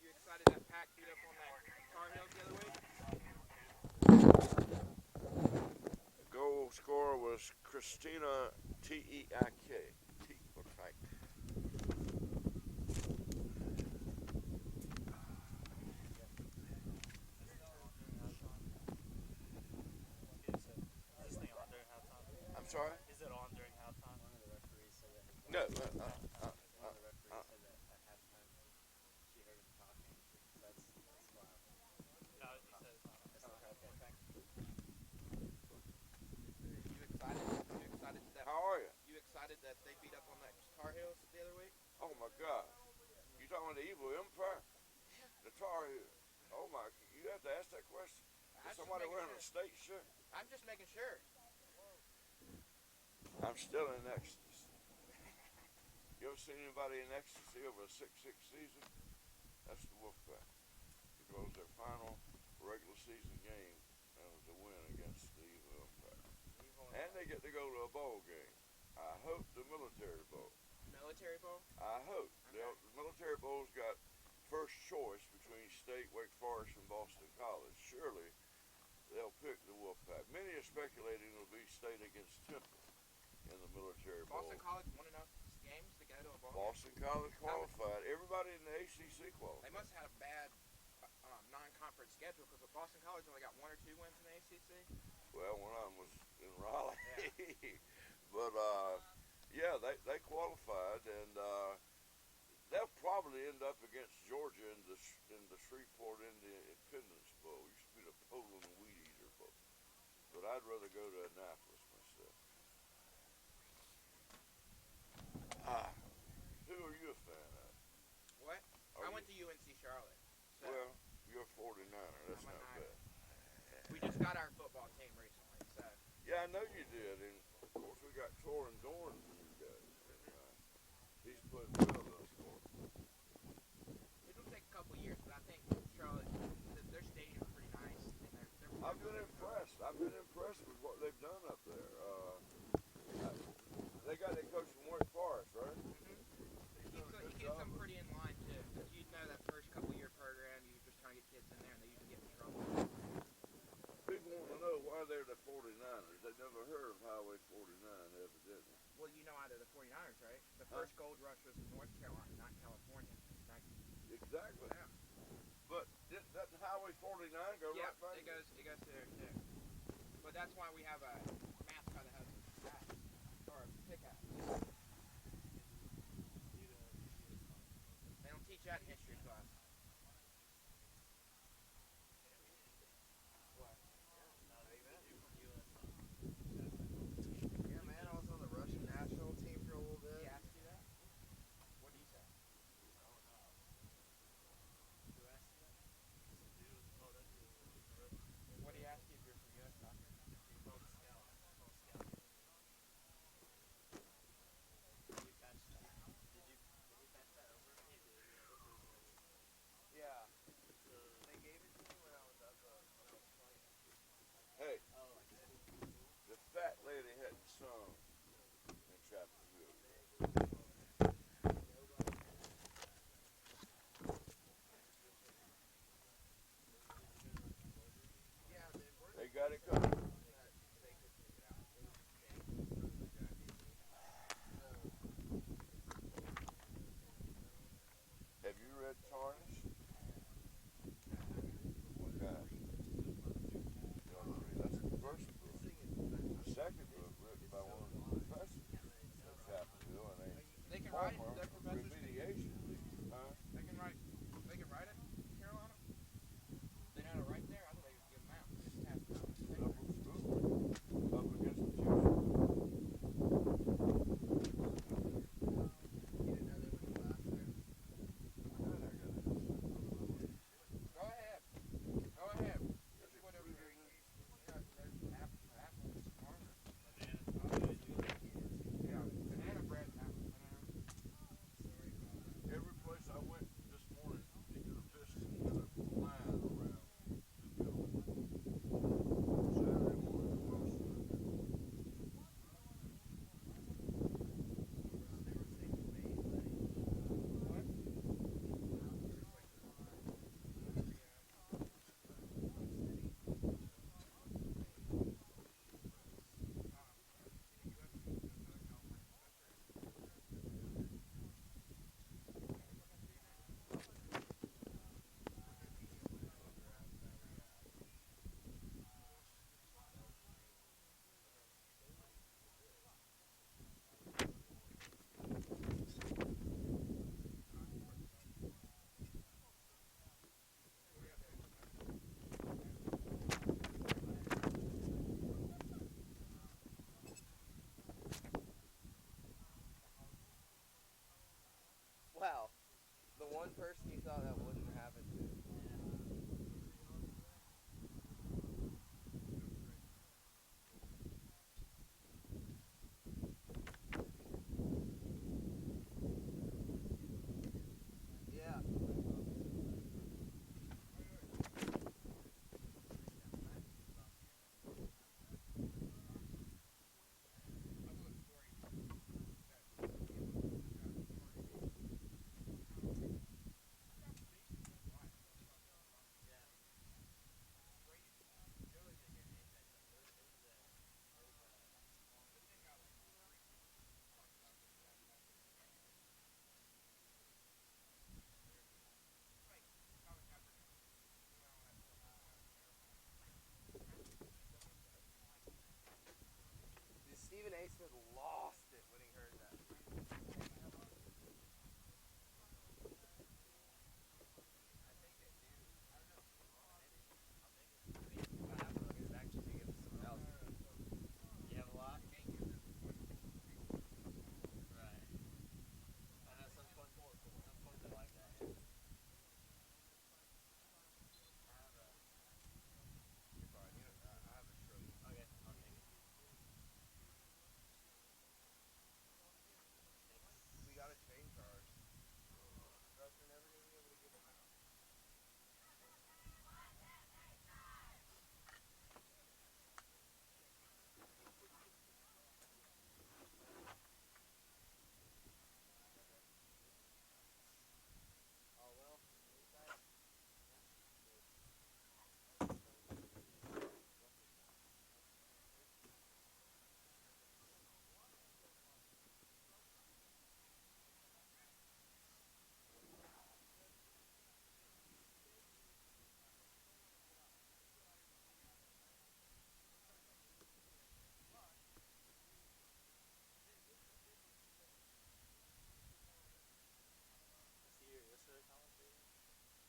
You excited that Pack beat up on that Tar Heels the other week? Goal scorer was Christina Teik. Looks like. I'm sorry. Is it on during halftime? One of the referees said that. No. One of the referees said that at halftime she heard him talking. That's loud. No, he said it's not. It's not okay. Thanks. You excited that How are you? you excited that they beat up on that Tar Heels the other week? Oh my God. You talking about the evil empire? The Tar Heels. Oh my. You have to ask that question. I'm Is just somebody making wearing a sure. state shirt? I'm just making sure. I'm still in ecstasy. You ever seen anybody in ecstasy over a 6-6 season? That's the Wolfpack. Because their final regular season game was a win against the evil empire. And they get to go to a bowl game. I hope the military bowl. Military Bowl? I hope. Okay. The military bowl's got first choice between State, Wake Forest, and Boston College. Surely they'll pick the Wolfpack. Many are speculating it'll be State against Temple in the military bowl. Boston College won enough games to go to a bowl game? Boston College qualified. Everybody in the ACC They qualified. must have had a bad non-conference schedule because Boston College only got 1 or 2 wins in the ACC. Well, one of them was in Raleigh. Yeah. But, yeah, they qualified, and they'll probably end up against Georgia in the Shreveport Independence Bowl. It used to be the Poland Weed Eater Bowl. But I'd rather go to Annapolis myself. Who are you a fan of? What? Are I went you- to UNC Charlotte. So Well, you're a 49er. That's I'm a not Niner. bad. we just got our football team recently. So Yeah, I know you did, and of course we got Torrin Dorn from you guys. And, he's playing well thus far. it'll take a couple years, but I think Charlotte, their stadium's pretty nice. And they're I've been impressed. I've been impressed with what they've done up there. They got their coach from Wake Forest, right? He's He done a good keeps job. them pretty in line too. Because you know that first couple year program, you're just trying to get kids in there, and they usually get in trouble. People want to know why they're the 49ers. They've never heard of Highway 49, evidently. Well, you know how they're the 49ers, right? The first gold rush was in North Carolina, not California. Exactly. Yeah. But doesn't Highway 49 go Yeah, right by it goes to there too. But that's why we have a mascot that has a hat or a pickaxe. They don't teach that in history class. What? Yeah, man, I was on the Russian national team for a little bit. He asked you that? What did he say? What did he ask you if you're from U.S. soccer? Yeah. They gave it to me when I was playing. Hey, Oh, I did. the fat lady hadn't sung in Chapel Hill. Yeah, They got it coming. they could pick it out. It was Have you read Tarnish? Oh my gosh. You ought to read. That's the first book. The second book written by one of the one person you thought that wouldn't happen to. Yeah. Stephen A. Smith lost it when he heard that. We gotta change ours. Or else we're never gonna be able to get them out. Oh well.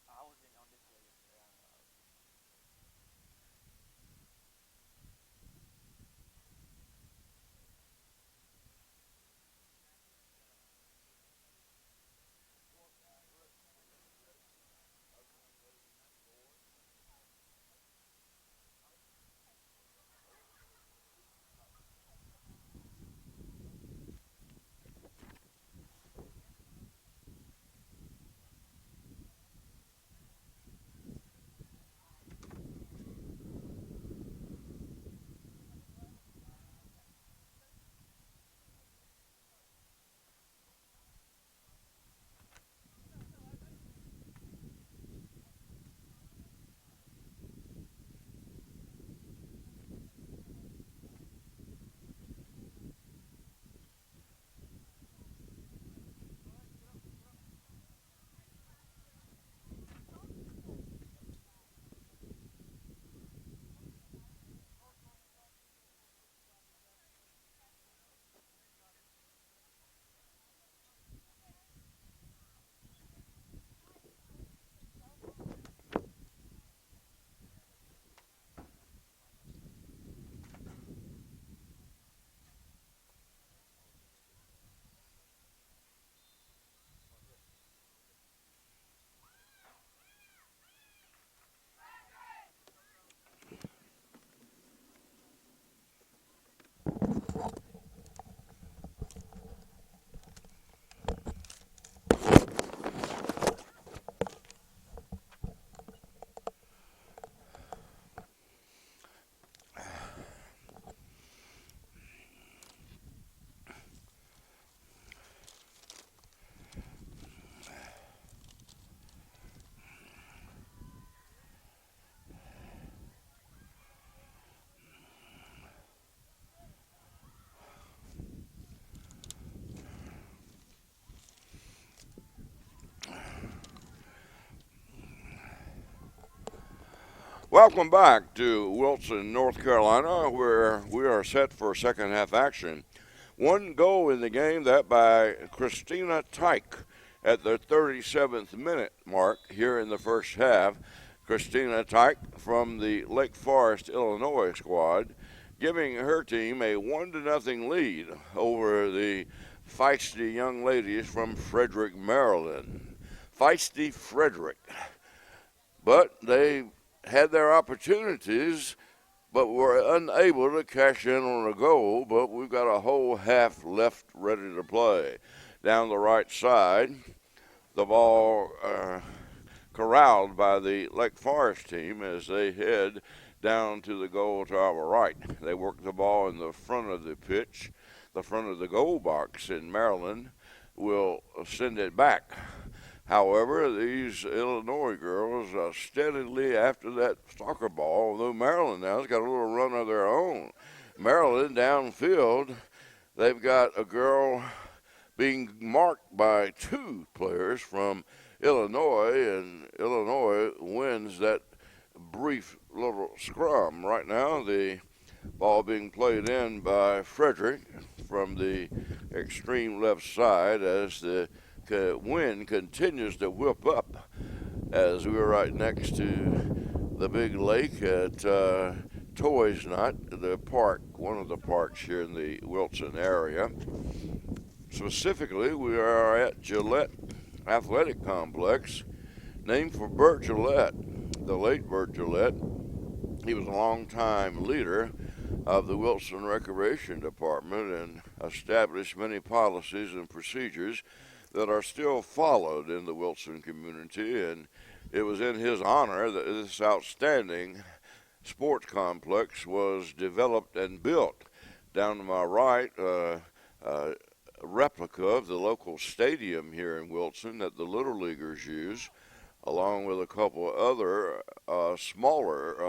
I wasn't on display yesterday. I don't know. Welcome back to Wilson, North Carolina, where we are set for second half action. One goal in the game, that by Christina Tyke at the 37th minute mark here in the first half. Christina Tyke from the Lake Forest, Illinois squad, giving her team a 1-0 lead over the feisty young ladies from Frederick, Maryland. feisty Frederick. But they had their opportunities, but were unable to cash in on a goal. But we've got a whole half left ready to play. Down the right side, the ball corralled by the Lake Forest team as they head down to the goal to our right. They work the ball in the front of the pitch, the front of the goal box, and Maryland will send it back. However, these Illinois girls are steadily after that soccer ball, although Maryland now has got a little run of their own. Maryland downfield, they've got a girl being marked by two players from Illinois, and Illinois wins that brief little scrum. Right now, the ball being played in by Frederick from the extreme left side as the wind continues to whip up as we're right next to the big lake at Toys Knot, the park, one of the parks here in the Wilson area. Specifically, we are at Gillette Athletic Complex, named for Bert Gillette, the late Bert Gillette. He was a longtime leader of the Wilson Recreation Department and established many policies and procedures that are still followed in the Wilson community, and it was in his honor that this outstanding sports complex was developed and built. Down to my right, a replica of the local stadium here in Wilson that the Little Leaguers use, along with a couple other small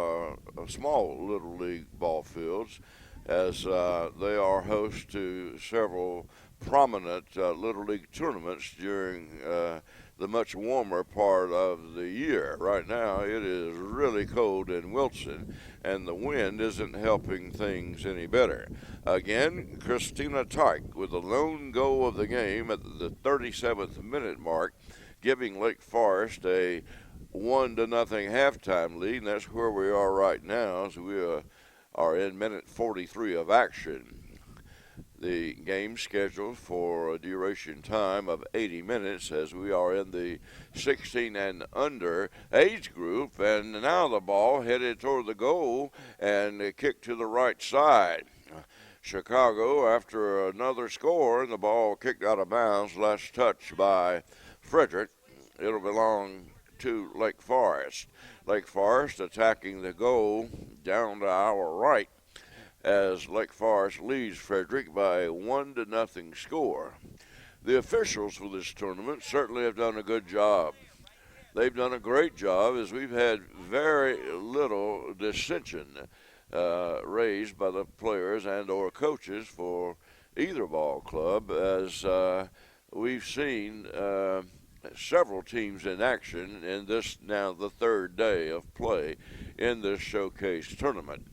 Little League ball fields, as they are host to several prominent Little League tournaments during the much warmer part of the year. Right now, it is really cold in Wilson, and the wind isn't helping things any better. Again, Christina Tyke with the lone goal of the game at the 37th minute mark, giving Lake Forest a 1-0 halftime lead, and that's where we are right now as we are in minute 43 of action. The game scheduled for a duration time of 80 minutes as we are in the 16 and under age group, and now the ball headed toward the goal and kicked to the right side. Chicago, after another score, and the ball kicked out of bounds, last touch by Frederick. It'll belong to Lake Forest. Lake Forest attacking the goal down to our right as Lake Forest leads Frederick by a 1-0 score. The officials for this tournament certainly have done a good job. They've done a great job as we've had very little dissension raised by the players and or coaches for either ball club, as we've seen several teams in action in this now the third day of play in this showcase tournament.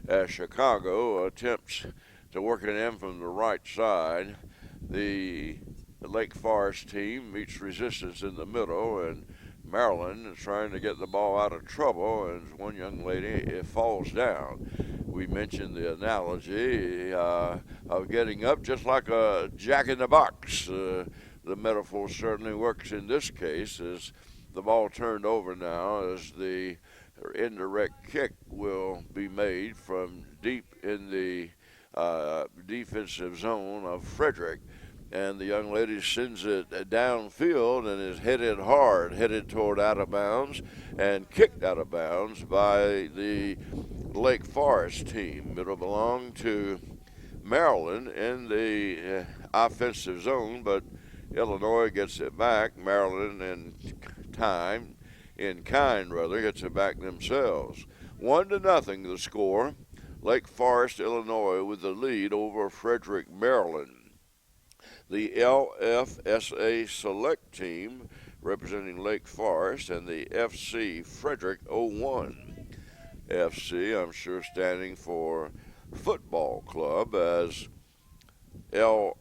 As Chicago attempts to work it in from the right side, the Lake Forest team meets resistance in the middle, and Maryland is trying to get the ball out of trouble, and one young lady, it falls down. We mentioned the analogy of getting up just like a jack-in-the-box. The metaphor certainly works in this case as the ball turned over now as the indirect kick will be made from deep in the defensive zone of Frederick. And the young lady sends it downfield and is headed toward out of bounds and kicked out of bounds by the Lake Forest team. It'll belong to Maryland in the offensive zone, but Illinois gets it back. Maryland in kind gets it back themselves. 1-0 the score. Lake Forest, Illinois with the lead over Frederick, Maryland. The LFSA select team representing Lake Forest and the FC Frederick 01. FC, I'm sure, standing for football club, as LFSA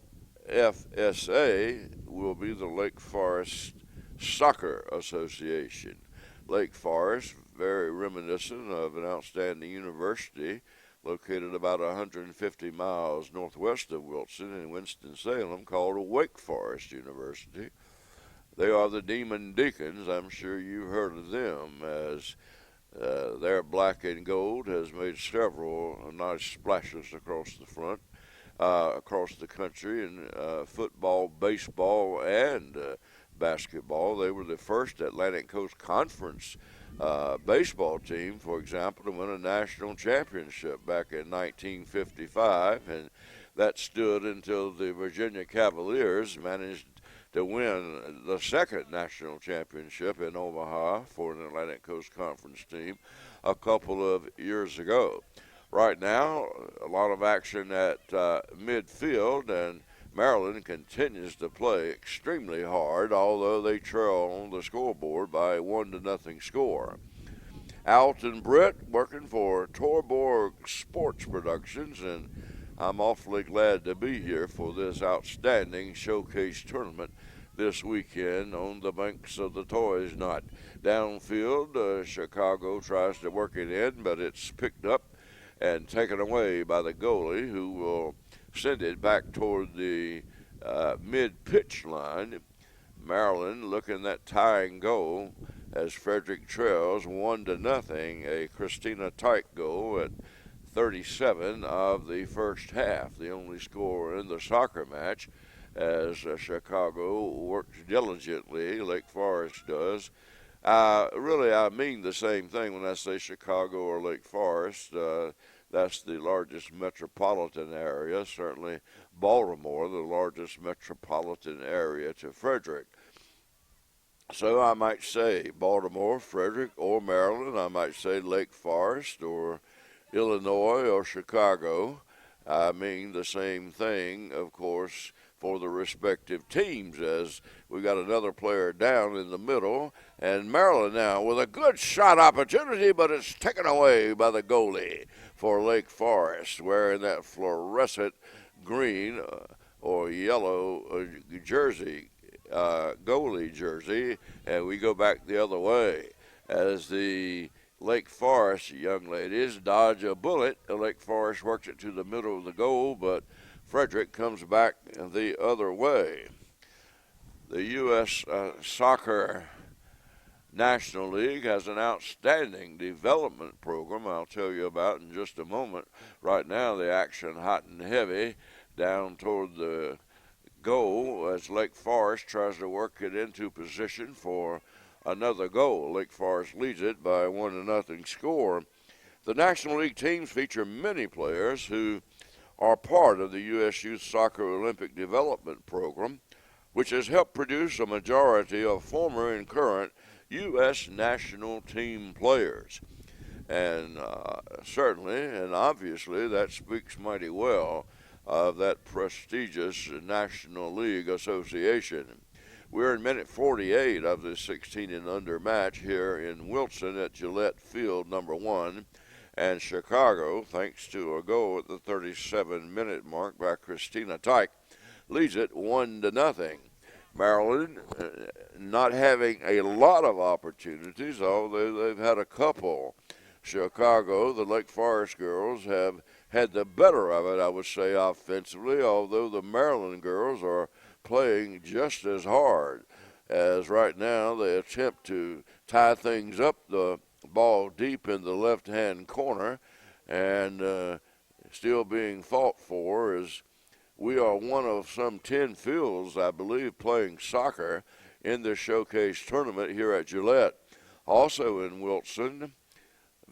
will be the Lake Forest Soccer Association. Lake Forest, very reminiscent of an outstanding university located about 150 miles northwest of Wilson in Winston-Salem called Wake Forest University. They are the Demon Deacons. I'm sure you've heard of them, as their black and gold has made several nice splashes across the front, across the country in football, baseball, and basketball. They were the first Atlantic Coast Conference baseball team, for example, to win a national championship back in 1955, and that stood until the Virginia Cavaliers managed to win the second national championship in Omaha for an Atlantic Coast Conference team a couple of years ago. Right now, a lot of action at midfield, and Maryland continues to play extremely hard, although they trail on the scoreboard by a 1-0 score. Alton Britt working for Torborg Sports Productions, and I'm awfully glad to be here for this outstanding showcase tournament this weekend on the banks of the Toys Knot. Downfield, Chicago tries to work it in, but it's picked up and taken away by the goalie, who will send it back toward the mid-pitch line. Maryland looking at tying goal as Federick trails 1-0, a Christina Tyke goal at 37 of the first half, the only score in the soccer match, as Chicago works diligently, Lake Forest does. Really, I mean the same thing when I say Chicago or Lake Forest. That's the largest metropolitan area, certainly Baltimore, the largest metropolitan area to Frederick. So I might say Baltimore, Frederick, or Maryland. I might say Lake Forest or Illinois or Chicago. I mean the same thing, of course, for the respective teams, as we got another player down in the middle. And Maryland now with a good shot opportunity, but it's taken away by the goalie for Lake Forest, wearing that fluorescent green or yellow jersey, goalie jersey. And we go back the other way as the Lake Forest young ladies dodge a bullet. Lake Forest works it to the middle of the goal, but Frederick comes back the other way. The U.S. Soccer National League has an outstanding development program I'll tell you about in just a moment. Right now, the action hot and heavy down toward the goal as Lake Forest tries to work it into position for another goal. Lake Forest leads it by a 1-0 score. The National League teams feature many players who are part of the U.S. Youth Soccer Olympic Development Program, which has helped produce a majority of former and current U.S. national team players. And certainly and obviously that speaks mighty well of that prestigious National League Association. We're in minute 48 of the 16 and under match here in Wilson at Gillette Field number 1. And Chicago, thanks to a goal at the 37-minute mark by Christina Tyke, leads it 1-0. Maryland not having a lot of opportunities, although they've had a couple. Chicago, the Lake Forest girls, have had the better of it, I would say, offensively, although the Maryland girls are playing just as hard, as right now they attempt to tie things up, the ball deep in the left-hand corner, and still being fought for, as we are one of some 10 fields, I believe, playing soccer in this showcase tournament here at Gillette. Also in Wilson,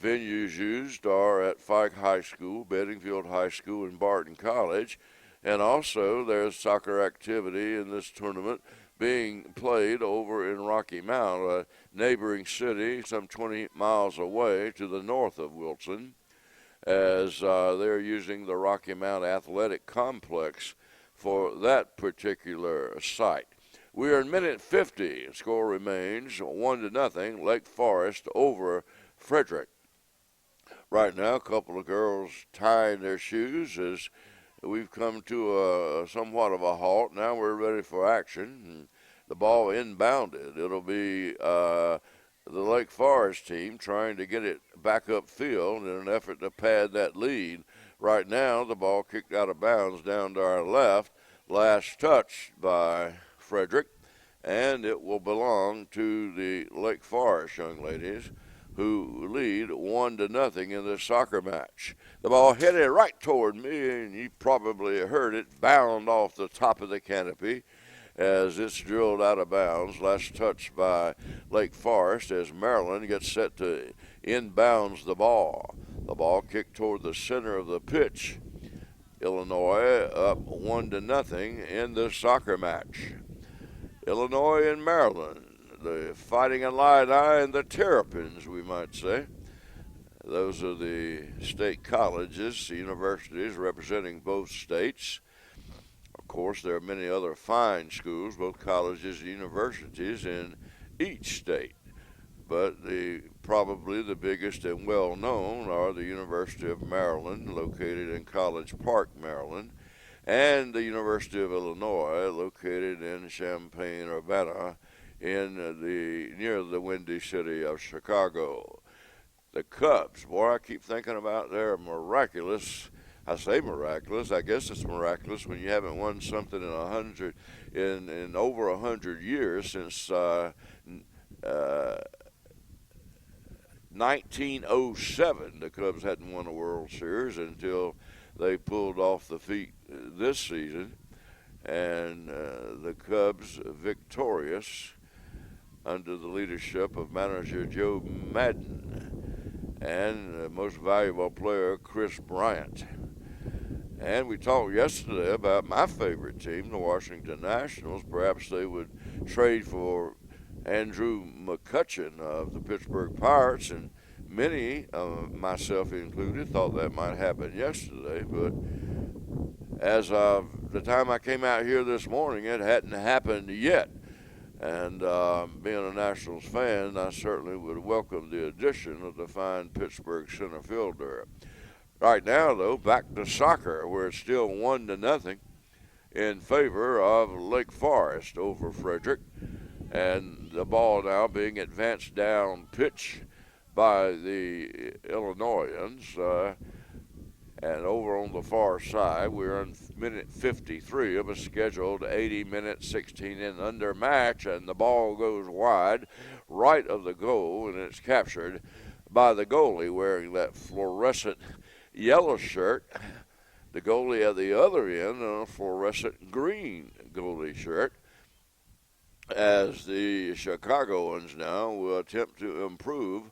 venues used are at Fike High School, Bedingfield High School, and Barton College. And also there's soccer activity in this tournament being played over in Rocky Mount, a neighboring city some 20 miles away to the north of Wilson, as they're using the Rocky Mount Athletic Complex for that particular site. We are in minute 50. Score remains 1-0, Lake Forest over Frederick. Right now, a couple of girls tying their shoes as we've come to a somewhat of a halt. Now we're ready for action. And the ball inbounded. It'll be the Lake Forest team trying to get it back upfield in an effort to pad that lead. Right now, the ball kicked out of bounds down to our left. Last touch by Frederick. and it will belong to the Lake Forest young ladies, who lead 1-0 in this soccer match. The ball headed right toward me, and you probably heard it bound off the top of the canopy as it's drilled out of bounds. Last touch by Lake Forest as Maryland gets set to inbounds the ball. The ball kicked toward the center of the pitch. Illinois up 1-0 in the soccer match. Illinois and Maryland, the Fighting Illini and the Terrapins, we might say. Those are the state colleges, the universities representing both states. Of course, there are many other fine schools, both colleges and universities in each state. But probably the biggest and well-known are the University of Maryland, located in College Park, Maryland, and the University of Illinois, located in Champaign-Urbana, near the windy city of Chicago. The Cubs, boy, I keep thinking about their miraculous. I say miraculous. I guess it's miraculous when you haven't won something in over 100 years since 1907. The Cubs hadn't won a World Series until they pulled off the feat this season, and the Cubs victorious under the leadership of manager Joe Madden and most valuable player Chris Bryant. And we talked yesterday about my favorite team, the Washington Nationals. Perhaps they would trade for Andrew McCutchen of the Pittsburgh Pirates, and many, myself included, thought that might happen yesterday. But as of the time I came out here this morning, it hadn't happened yet. And being a Nationals fan, I certainly would welcome the addition of the fine Pittsburgh center fielder. Right now, though, back to soccer, where it's still 1-0 in favor of Lake Forest over Frederick. And the ball now being advanced down pitch by the Illinoisans. And over on the far side, we're in minute 53 of a scheduled 80-minute, 16 and under match, and the ball goes wide right of the goal, and it's captured by the goalie wearing that fluorescent yellow shirt. The goalie at the other end in a fluorescent green goalie shirt, as the Chicagoans now will attempt to improve.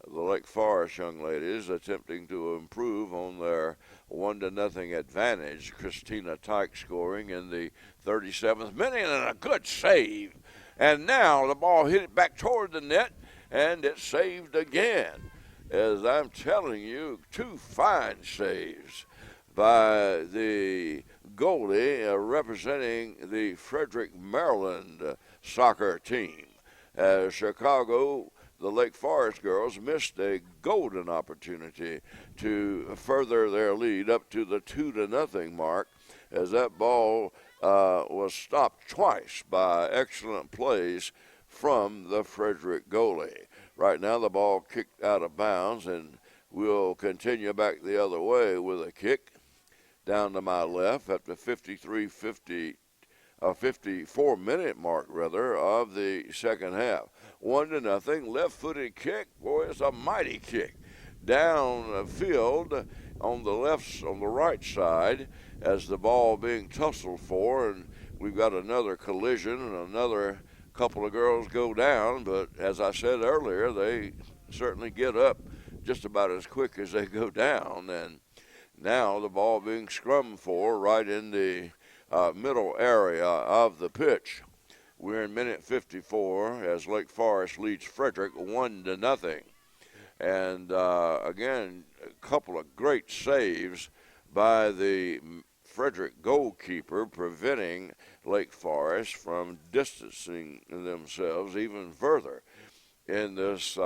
The Lake Forest young ladies attempting to improve on their 1-0 advantage. Christina Tyke scoring in the 37th minute, and a good save. And now the ball hit it back toward the net, and it's saved again. As I'm telling you, two fine saves by the goalie representing the Frederick, Maryland soccer team. As Chicago, the Lake Forest girls missed a golden opportunity to further their lead up to the 2-0 mark, as that ball was stopped twice by excellent plays from the Frederick goalie. Right now the ball kicked out of bounds, and we'll continue back the other way with a kick down to my left at the 54-minute mark, of the second half. 1-0, left-footed kick. Boy, it's a mighty kick. Down the field on the right side, as the ball being tussled for, and we've got another collision and another couple of girls go down. But as I said earlier, they certainly get up just about as quick as they go down. And now the ball being scrummed for right in the middle area of the pitch. We're in minute 54 as Lake Forest leads Frederick 1-0. And again, a couple of great saves by the Frederick goalkeeper, preventing Lake Forest from distancing themselves even further in this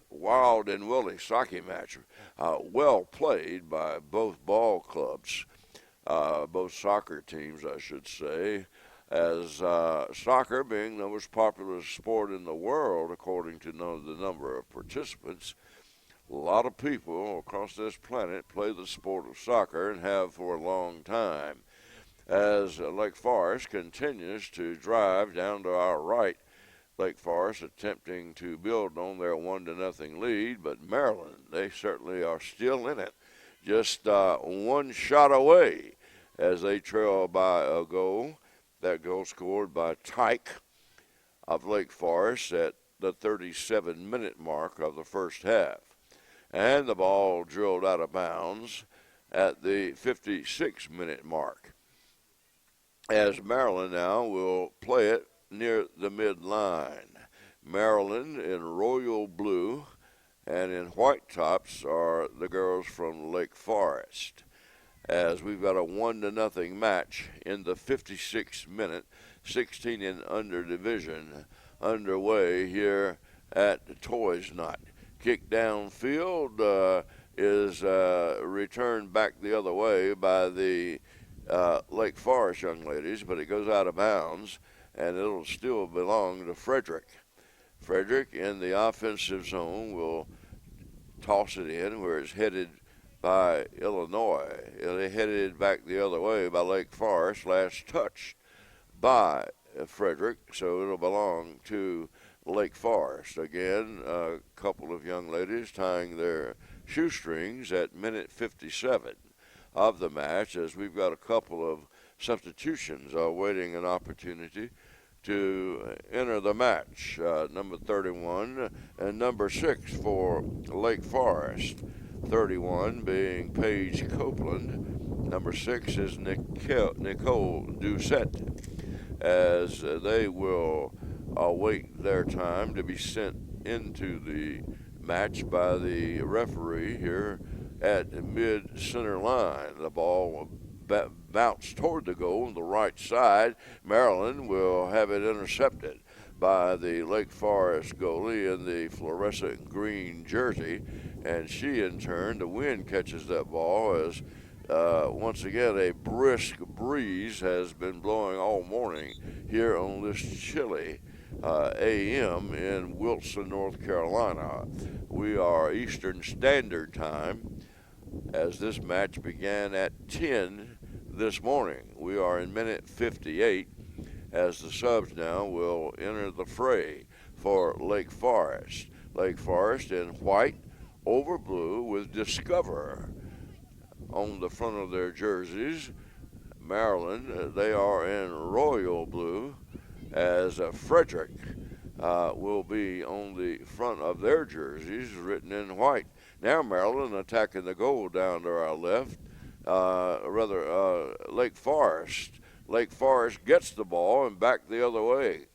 wild and woolly soccer match. Well played by both ball clubs, both soccer teams, I should say, as soccer being the most popular sport in the world, according to the number of participants. A lot of people across this planet play the sport of soccer and have for a long time. as Lake Forest continues to drive down to our right. Lake Forest attempting to build on their 1-0 lead, but Maryland, they certainly are still in it. Just one shot away as they trail by a goal. That goal scored by Tyke of Lake Forest at the 37-minute mark of the first half. And the ball drilled out of bounds at the 56-minute mark, as Maryland now will play it near the midline. Maryland in royal blue and in white tops are the girls from Lake Forest, as we've got a 1-0 match in the 56-minute 16 and under division underway here at Toys Knot. Kick downfield is returned back the other way by the Lake Forest young ladies, but it goes out of bounds, and it'll still belong to Federick. Federick in the offensive zone will toss it in where it's headed by Illinois. It headed back the other way by Lake Forest, last touched by Federick, so it'll belong to Lake Forest. Again, a couple of young ladies tying their shoestrings at minute 57 of the match, as we've got a couple of substitutions awaiting an opportunity to enter the match. Number 31 and number 6 for Lake Forest. 31 being Paige Copeland. Number 6 is Nicole Doucette, as they will await their time to be sent into the match by the referee here at mid-center line. The ball bounced toward the goal on the right side. Maryland will have it intercepted by the Lake Forest goalie in the fluorescent green jersey, and she in turn, the wind catches that ball as once again a brisk breeze has been blowing all morning here on this chilly AM in Wilson, North Carolina. We are Eastern Standard Time, as this match began at 10 this morning. We are in minute 58, as the subs now will enter the fray for Lake Forest. Lake Forest in white over blue with Discover on the front of their jerseys. Maryland, they are in royal blue, as Federick will be on the front of their jerseys, written in white. Now Maryland attacking the goal down to our left, Lake Forest. Lake Forest gets the ball and back the other way,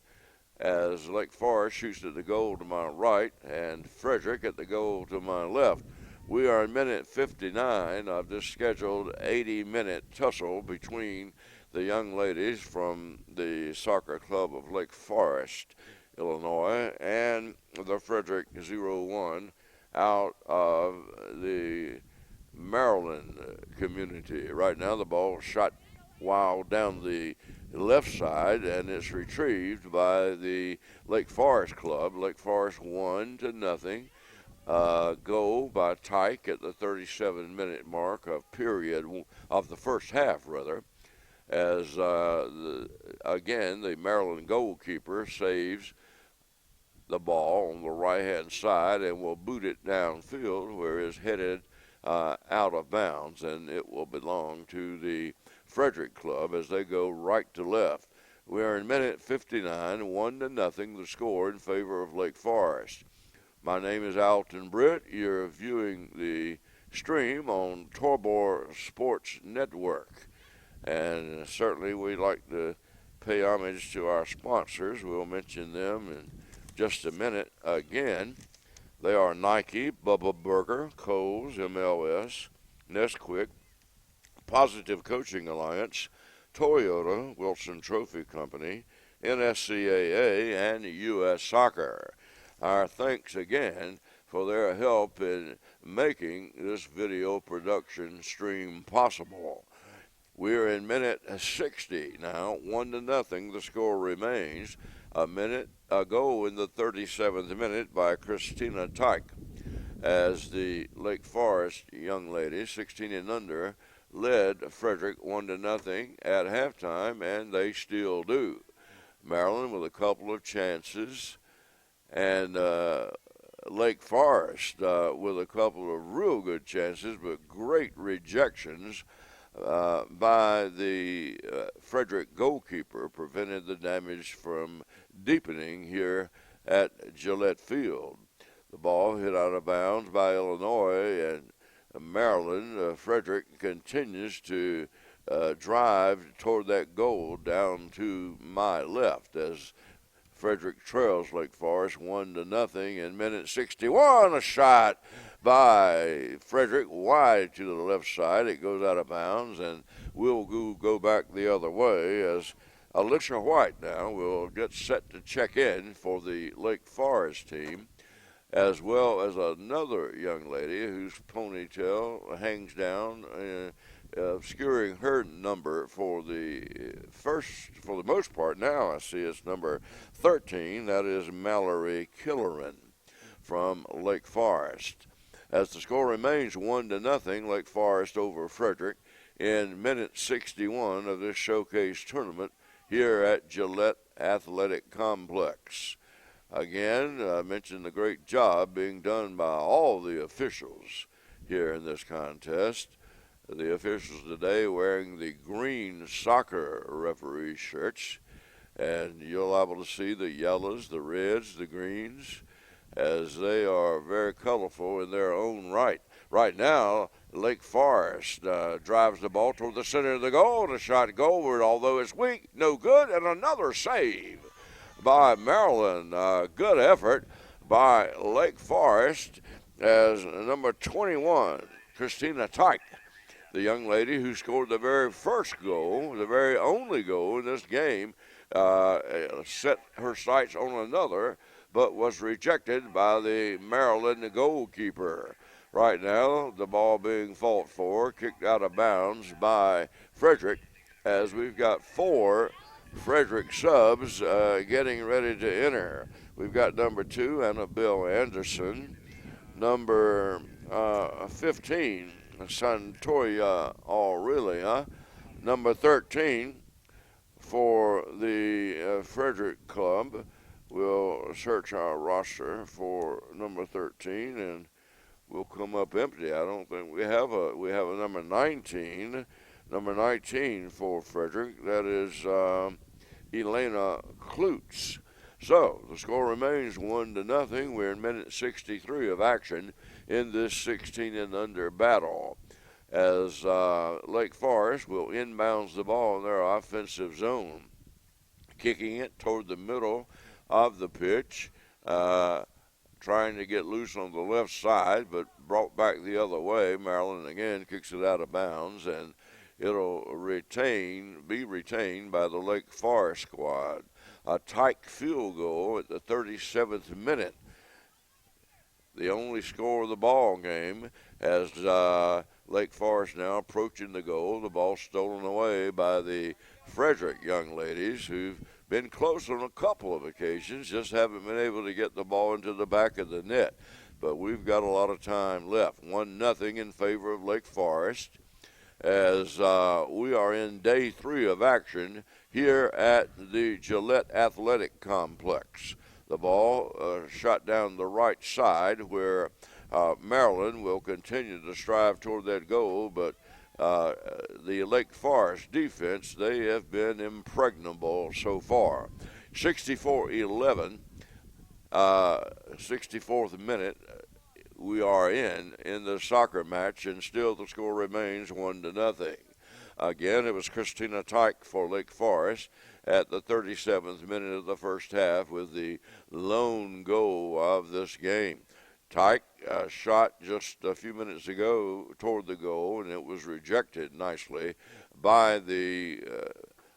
as Lake Forest shoots at the goal to my right and Federick at the goal to my left. We are in minute 59 of this scheduled 80-minute tussle between the young ladies from the soccer club of Lake Forest, Illinois, and the Federick 01 out of the Maryland community. Right now the ball shot wild down the left side, and it's retrieved by the Lake Forest club. Lake Forest 1-0. Goal by Tyke at the 37-minute mark of the first half, rather, as again the Maryland goalkeeper saves the ball on the right-hand side and will boot it downfield where it's headed out of bounds, and it will belong to the Federick club as they go right to left. We are in minute 59, 1-0, the score in favor of Lake Forest. My name is Alton Britt. You're viewing the stream on Torbor Sports Network. And certainly we'd like to pay homage to our sponsors. We'll mention them in just a minute again. They are Nike, Bubba Burger, Kohl's, MLS, Nesquik, Positive Coaching Alliance, Toyota, Wilson Trophy Company, NSCAA, and U.S. Soccer. Our thanks again for their help in making this video production stream possible. We're in minute 60 now, 1-0. The score remains. A minute ago in the 37th minute by Christina Tyke, as the Lake Forest young ladies, 16 and under, led Frederick 1-0 at halftime, and they still do. Maryland with a couple of chances, and Lake Forest with a couple of real good chances, but great rejections by the Frederick goalkeeper prevented the damage from deepening here at Gillette Field. The ball hit out of bounds by Illinois, and Maryland. Frederick continues to drive toward that goal down to my left as Frederick trails Lake Forest 1-0 in minute 61. A shot by Frederick wide to the left side. It goes out of bounds, and we'll go back the other way as Alicia White now will get set to check in for the Lake Forest team, as well as another young lady whose ponytail hangs down, obscuring her number for the most part. Now I see it's number 13. That is Mallory Killeran from Lake Forest. As the score remains 1-0, Lake Forest over Frederick in minute 61 of this showcase tournament here at Gillette Athletic Complex. Again, I mentioned the great job being done by all the officials here in this contest. The officials today wearing the green soccer referee shirts, and you'll be able to see the yellows, the reds, the greens, as they are very colorful in their own right. Right now, Lake Forest drives the ball toward the center of the goal, and a shot goalward, although it's weak, no good, and another save by Maryland. Good effort by Lake Forest as number 21, Christina Tyke, the young lady who scored the very first goal, the very only goal in this game, set her sights on another, but was rejected by the Maryland goalkeeper. Right now, the ball being fought for, kicked out of bounds by Frederick, as we've got 4 Frederick subs getting ready to enter. We've got number 2, Annabelle Anderson, number 15, Santoya Aurelia, number 13 for the Frederick Club. We'll search our roster for number 13, and we'll come up empty. I don't think we have a number 19. Number 19 for Frederick, that is Elena Klutz. So the score remains 1-0. We're in minute 63 of action in this 16 and under battle, as Lake Forest will inbounds the ball in their offensive zone, kicking it toward the middle of the pitch, trying to get loose on the left side, but brought back the other way. Maryland again kicks it out of bounds, and it'll be retained by the Lake Forest squad. A Tyke field goal at the 37th minute, the only score of the ball game, as Lake Forest now approaching the goal. The ball stolen away by the Frederick young ladies, who've been close on a couple of occasions, just haven't been able to get the ball into the back of the net. But we've got a lot of time left. 1-0 in favor of Lake Forest, as we are in day 3 of action here at the Gillette Athletic Complex. The ball shot down the right side, where Maryland will continue to strive toward that goal, but the Lake Forest defense, they have been impregnable so far. 64-11, 64th minute, we are in the soccer match, and still the score remains 1-0. Again, it was Christina Tyke for Lake Forest at the 37th minute of the first half with the lone goal of this game. Tyke shot just a few minutes ago toward the goal, and it was rejected nicely by the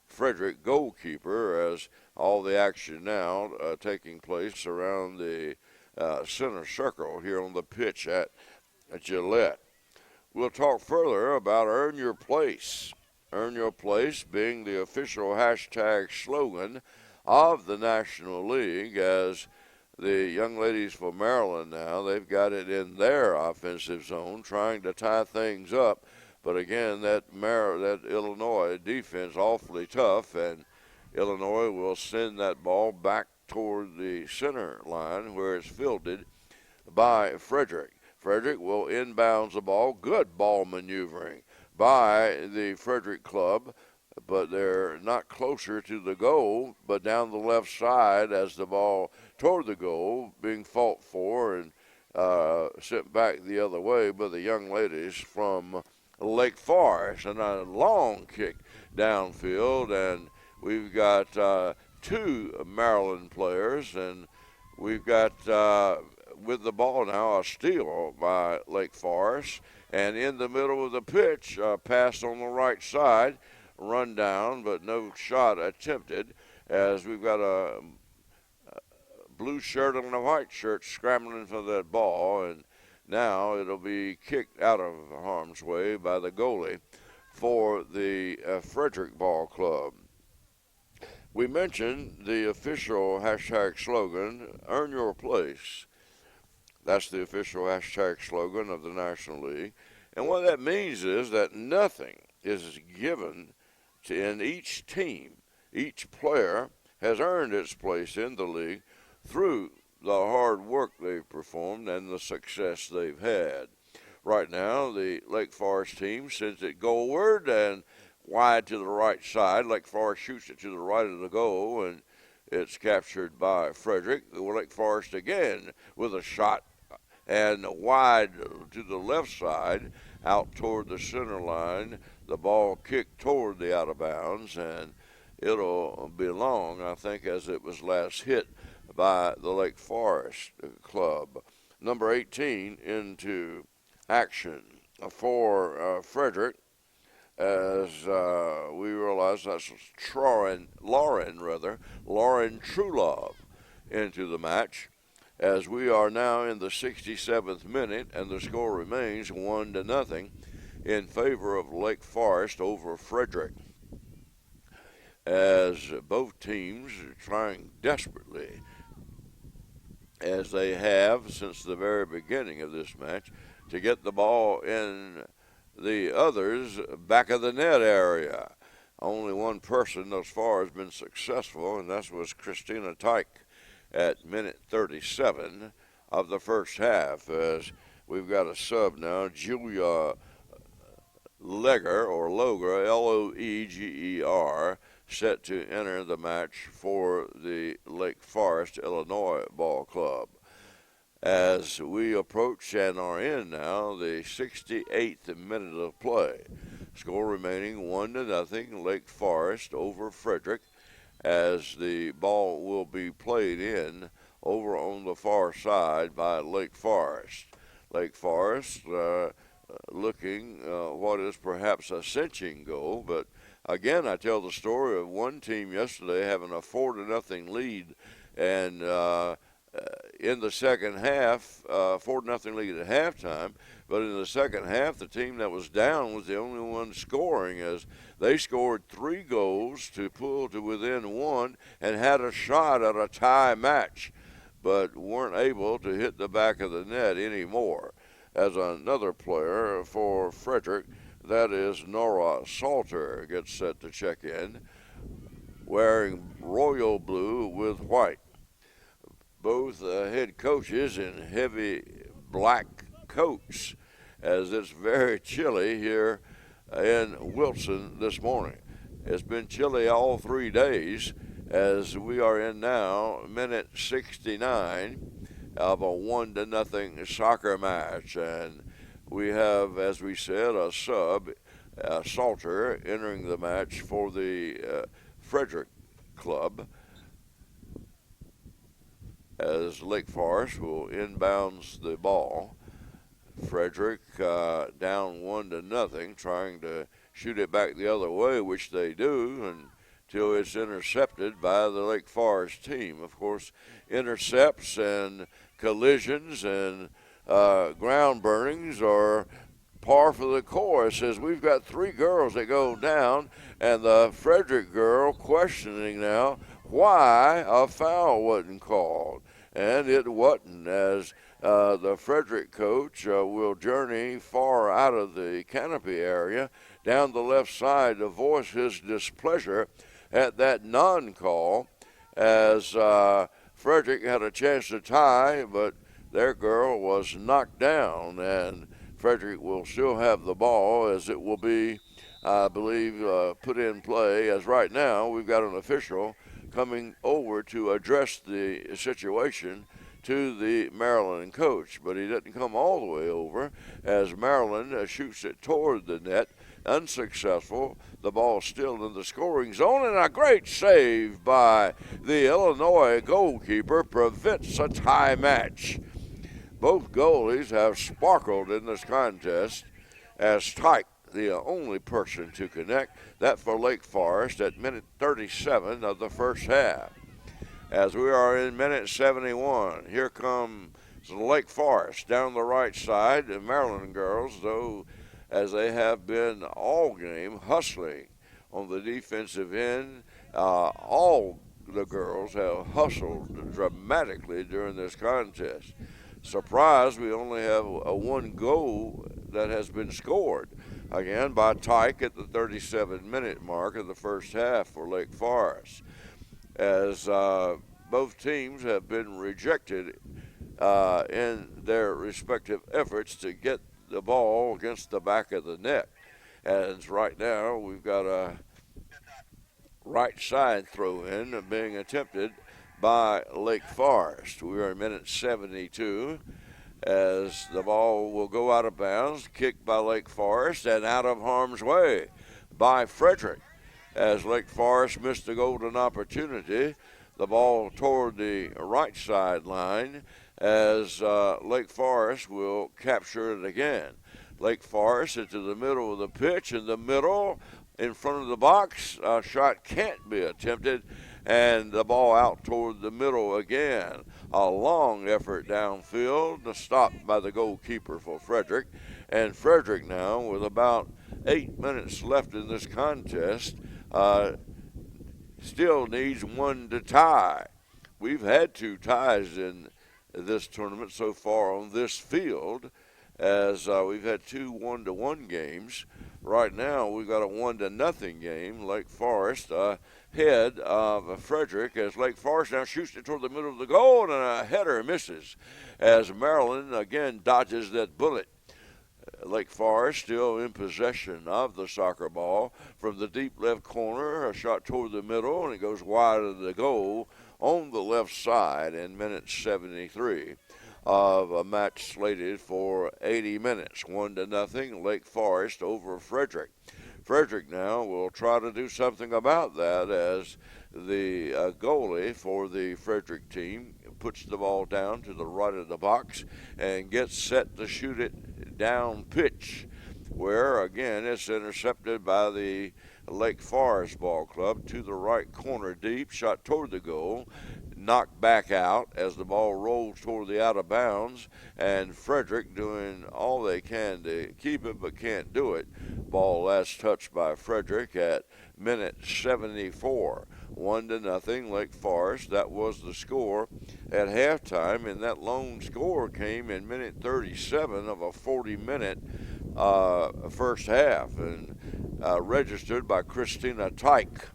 Frederick goalkeeper, as all the action now taking place around the center circle here on the pitch at Gillette. We'll talk further about Earn Your Place. Earn Your Place being the official hashtag slogan of the National League, as the young ladies for Maryland now, they've got it in their offensive zone, trying to tie things up But again, that Illinois defense awfully tough, and Illinois will send that ball back toward the center line where it's fielded by Federick. Federick will inbounds the ball. Good ball maneuvering by the Federick club, but they're not closer to the goal, but down the left side as the ball toward the goal being fought for and sent back the other way by the young ladies from Lake Forest. And a long kick downfield, and we've got two Maryland players, and we've got with the ball now a steal by Lake Forest. And in the middle of the pitch, pass on the right side, run down, but no shot attempted, as we've got a blue shirt and a white shirt scrambling for that ball, and now it'll be kicked out of harm's way by the goalie for the Frederick Ball Club. We mentioned the official hashtag slogan, Earn Your Place. That's the official hashtag slogan of the National League. And what that means is that nothing is given in each team. Each player has earned its place in the league through the hard work they've performed and the success they've had. Right now, the Lake Forest team sends it goalward and wide to the right side. Lake Forest shoots it to the right of the goal, and it's captured by Frederick. Lake Forest again with a shot and wide to the left side out toward the center line. The ball kicked toward the out of bounds, and it'll be long, I think, as it was last hit by the Lake Forest club. Number 18 into action for Frederick, as we realize that's Lauren Trulove into the match, as we are now in the 67th minute, and the score remains 1-0 in favor of Lake Forest over Frederick, as both teams are trying desperately, as they have since the very beginning of this match, to get the ball in the others' back of the net area. Only one person thus far has been successful, and that was Christina Tyke at minute 37 of the first half, as we've got a sub now, Julia Loeger, Loeger, set to enter the match for the Lake Forest, Illinois Ball Club. As we approach and are in now the 68th minute of play. Score remaining 1-0, Lake Forest over Frederick, as the ball will be played in over on the far side by Lake Forest. Lake Forest looking what is perhaps a cinching goal, but again, I tell the story of one team yesterday having a 4-0 lead, and in the second half, 4-0 lead at halftime, but in the second half, the team that was down was the only one scoring, as they scored 3 goals to pull to within 1 and had a shot at a tie match, but weren't able to hit the back of the net anymore. As another player for Frederick, that is Nora Salter, gets set to check in, wearing royal blue with white. Both head coaches in heavy black coats, as it's very chilly here in Wilson this morning. It's been chilly all 3 days, as we are in now minute 69 of a 1-0 soccer match, and we have, as we said, a sub, Salter, entering the match for the Frederick club, as Lake Forest will inbounds the ball. Frederick down 1-0, trying to shoot it back the other way, which they do, until it's intercepted by the Lake Forest team. Of course, intercepts and collisions and ground burnings are par for the course, as we've got 3 girls that go down, and the Frederick girl questioning now why a foul wasn't called. and it wasn't, as the Frederick coach will journey far out of the canopy area down the left side to voice his displeasure at that non-call, as Frederick had a chance to tie, but their girl was knocked down, and Frederick will still have the ball, as it will be, I believe, put in play, as right now we've got an official coming over to address the situation to the Maryland coach, but he didn't come all the way over, as Maryland shoots it toward the net, unsuccessful. The ball still in the scoring zone, and a great save by the Illinois goalkeeper prevents a tie match. Both goalies have sparkled in this contest, as Tyke, the only person to connect, that for Lake Forest at minute 37 of the first half. As we are in minute 71, here comes Lake Forest down the right side. The Maryland girls, though, as they have been all game, hustling on the defensive end. All the girls have hustled dramatically during this contest. Surprised we only have a one goal that has been scored, again by Tyke at the 37-minute mark of the first half for Lake Forest, as both teams have been rejected in their respective efforts to get the ball against the back of the net. As right now we've got a right side throw in being attempted by Lake Forest. We are in minute 72, as the ball will go out of bounds, kicked by Lake Forest and out of harm's way by Frederick, as Lake Forest missed a golden opportunity. The ball toward the right sideline, as Lake Forest will capture it again. Lake Forest into the middle of the pitch, in the middle, in front of the box. A shot can't be attempted, and the ball out toward the middle again. A long effort downfield, stopped by the goalkeeper for Frederick. And Frederick now, with about 8 minutes left in this contest, still needs one to tie. We've had 2 ties in this tournament so far on this field, as we've had 2 1-1 games. Right now we've got a 1-0 game. Lake Forest ahead of Frederick, as Lake Forest now shoots it toward the middle of the goal, and a header misses, as Maryland again dodges that bullet. Lake Forest still in possession of the soccer ball from the deep left corner, a shot toward the middle, and it goes wide of the goal on the left side in minute 73 of a match slated for 80 minutes. 1-0, Lake Forest over Frederick. Frederick now will try to do something about that, as the goalie for the Frederick team puts the ball down to the right of the box and gets set to shoot it down pitch, where again it's intercepted by the Lake Forest ball club to the right corner deep, shot toward the goal, knocked back out as the ball rolls toward the out of bounds, and Frederick doing all they can to keep it but can't do it. Ball last touched by Frederick at minute 74. 1-0 Lake Forest. That was the score at halftime, and that lone score came in minute 37 of a 40-minute first half, and registered by Christina Tyke.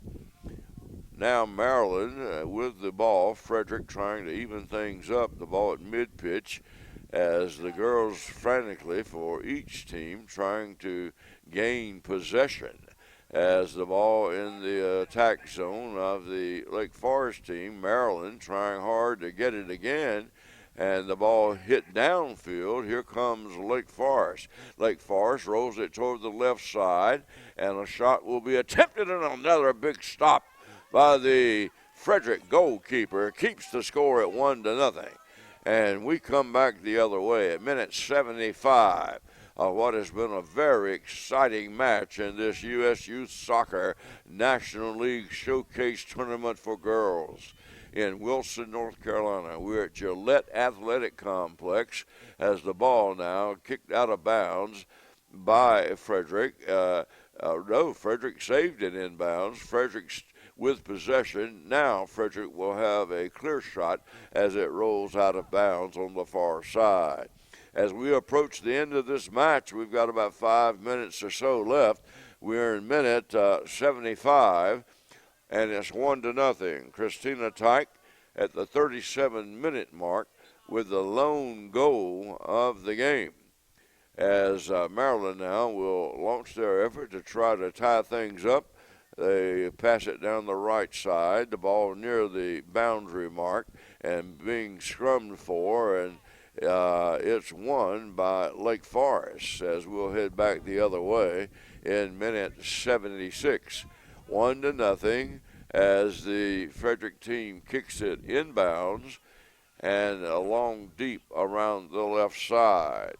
Now Maryland with the ball. Frederick trying to even things up. The ball at mid-pitch, as the girls frantically for each team trying to gain possession, as the ball in the attack zone of the Lake Forest team. Maryland trying hard to get it again, and the ball hit downfield. Here comes Lake Forest. Lake Forest rolls it toward the left side, and a shot will be attempted, and another big stop by the Frederick goalkeeper keeps the score at 1-0. And we come back the other way at minute 75 of what has been a very exciting match in this U.S. Youth Soccer National League Showcase Tournament for Girls in Wilson, North Carolina. We're at Gillette Athletic Complex, as the ball now kicked out of bounds by Frederick. Frederick saved it inbounds. Frederick with possession. Now Frederick will have a clear shot as it rolls out of bounds on the far side. As we approach the end of this match, we've got about 5 minutes or so left. We're in minute 75, and it's 1-0. Christina Tyke at the 37-minute mark with the lone goal of the game. As Maryland now will launch their effort to try to tie things up. They pass it down the right side, the ball near the boundary mark, and being scrummed for, and it's won by Lake Forest as we'll head back the other way in minute 76. 1-0 as the Frederick team kicks it inbounds and along deep around the left side.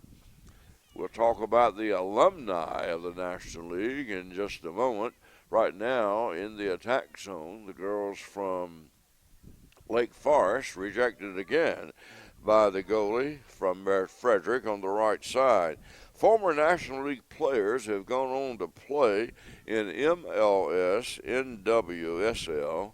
We'll talk about the alumni of the National League in just a moment. Right now in the attack zone, the girls from Lake Forest rejected again by the goalie from Frederick on the right side. Former National League players have gone on to play in MLS, NWSL,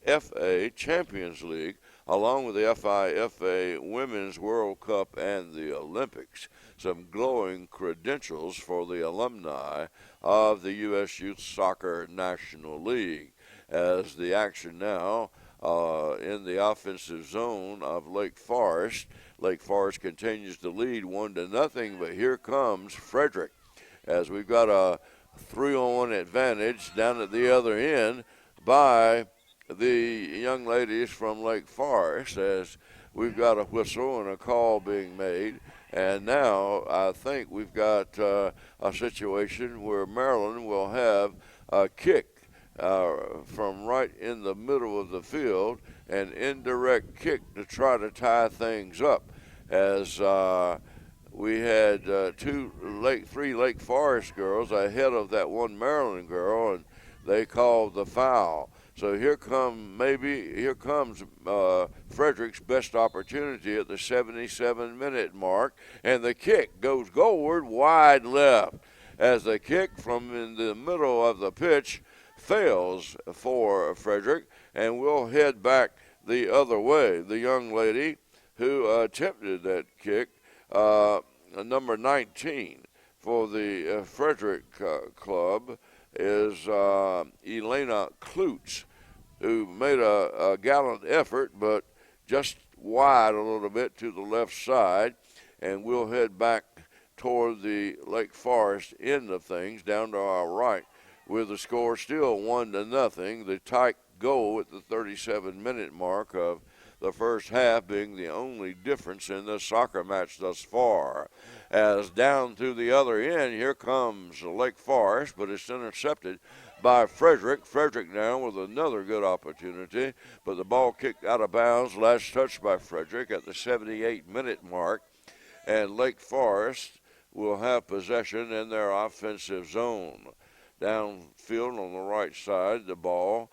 UFFA Champions League, along with the FIFA Women's World Cup and the Olympics. Some glowing credentials for the alumni of the U.S. Youth Soccer National League. As the action now in the offensive zone of Lake Forest. Lake Forest continues to lead 1-0, but here comes Frederick as we've got a 3-on-1 advantage down at the other end by the young ladies from Lake Forest as we've got a whistle and a call being made. And now I think we've got a situation where Maryland will have a kick from right in the middle of the field, an indirect kick to try to tie things up. As we had three Lake Forest girls ahead of that one Maryland girl, and they called the foul. So here comes Frederick's best opportunity at the 77-minute mark, and the kick goes goalward wide left as the kick from in the middle of the pitch fails for Frederick, and we'll head back the other way. The young lady who attempted that kick, number 19 for the Frederick club, is Elena Klutz, who made a gallant effort, but just wide a little bit to the left side, and we'll head back toward the Lake Forest end of things, down to our right, with the score still 1-0. The tight goal at the 37-minute mark of the first half being the only difference in this soccer match thus far. As down to the other end, here comes Lake Forest, but it's intercepted by Frederick. Frederick now with another good opportunity, but the ball kicked out of bounds, last touched by Frederick at the 78-minute mark, and Lake Forest will have possession in their offensive zone. Downfield on the right side, the ball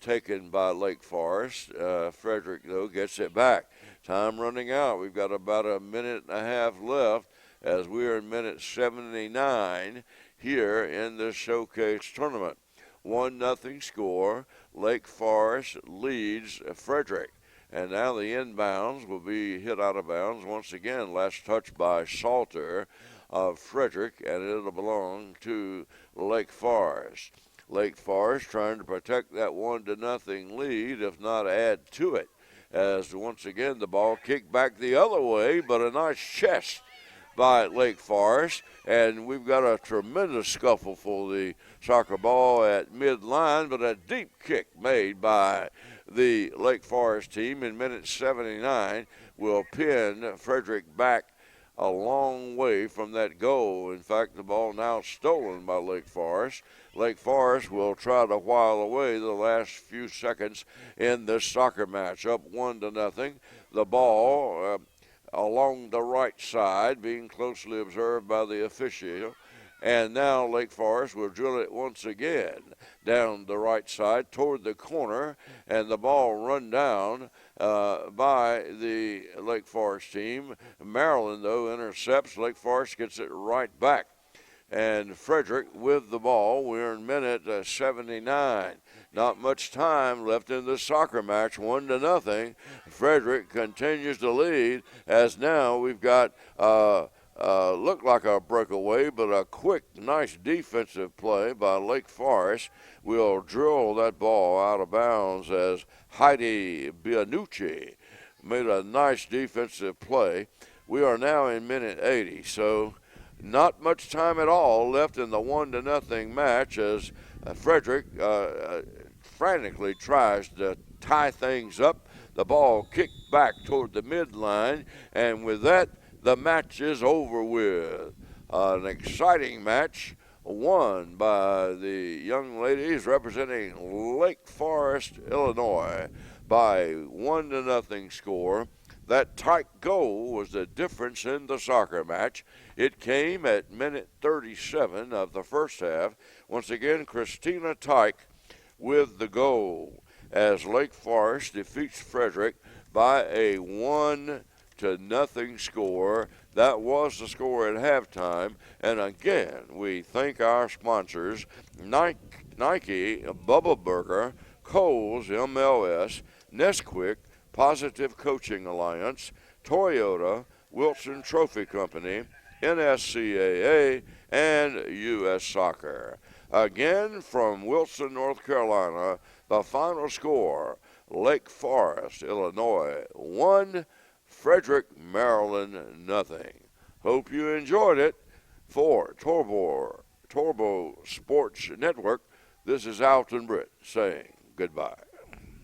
taken by Lake Forest. Frederick, though, gets it back. Time running out. We've got about a minute and a half left as we are in minute 79 here in this showcase tournament. 1-0 score. Lake Forest leads Frederick. And now the inbounds will be hit out of bounds once again. Last touch by Salter of Frederick, and it'll belong to Lake Forest. Lake Forest trying to protect that 1-0 lead, if not add to it. As once again the ball kicked back the other way, but a nice chest by Lake Forest, and we've got a tremendous scuffle for the soccer ball at midline, but a deep kick made by the Lake Forest team in minute 79 will pin Frederick back a long way from that goal. In fact, the ball now stolen by Lake Forest. Lake Forest will try to while away the last few seconds in this soccer match. Up 1-0. The ball along the right side being closely observed by the official. And now Lake Forest will drill it once again down the right side toward the corner, and the ball run down by the Lake Forest team. Maryland, though, intercepts. Lake Forest gets it right back. and Frederick with the ball. We're in minute 79. Not much time left in the soccer match, 1-0. Frederick continues to lead as now we've got looked like a breakaway, but a quick, nice defensive play by Lake Forest will drill that ball out of bounds as Heidi Bianucci made a nice defensive play. We are now in minute 80, so not much time at all left in the 1-0 match as Frederick frantically tries to tie things up. The ball kicked back toward the midline, and with that, the match is over with. An exciting match won by the young ladies representing Lake Forest, Illinois, by 1-0 score. That tight goal was the difference in the soccer match. It came at minute 37 of the first half. Once again, Christina Tyke with the goal as Lake Forest defeats Frederick by a 1-0 score. That was the score at halftime. And again, we thank our sponsors, Nike, Bubba Burger, Kohl's MLS, Nesquik, Positive Coaching Alliance, Toyota, Wilson Trophy Company, NSCAA, and U.S. Soccer. Again, from Wilson, North Carolina, the final score, Lake Forest, Illinois, 1, Frederick, Maryland, 0. Hope you enjoyed it. For Turbo Sports Network, this is Alton Britt saying goodbye.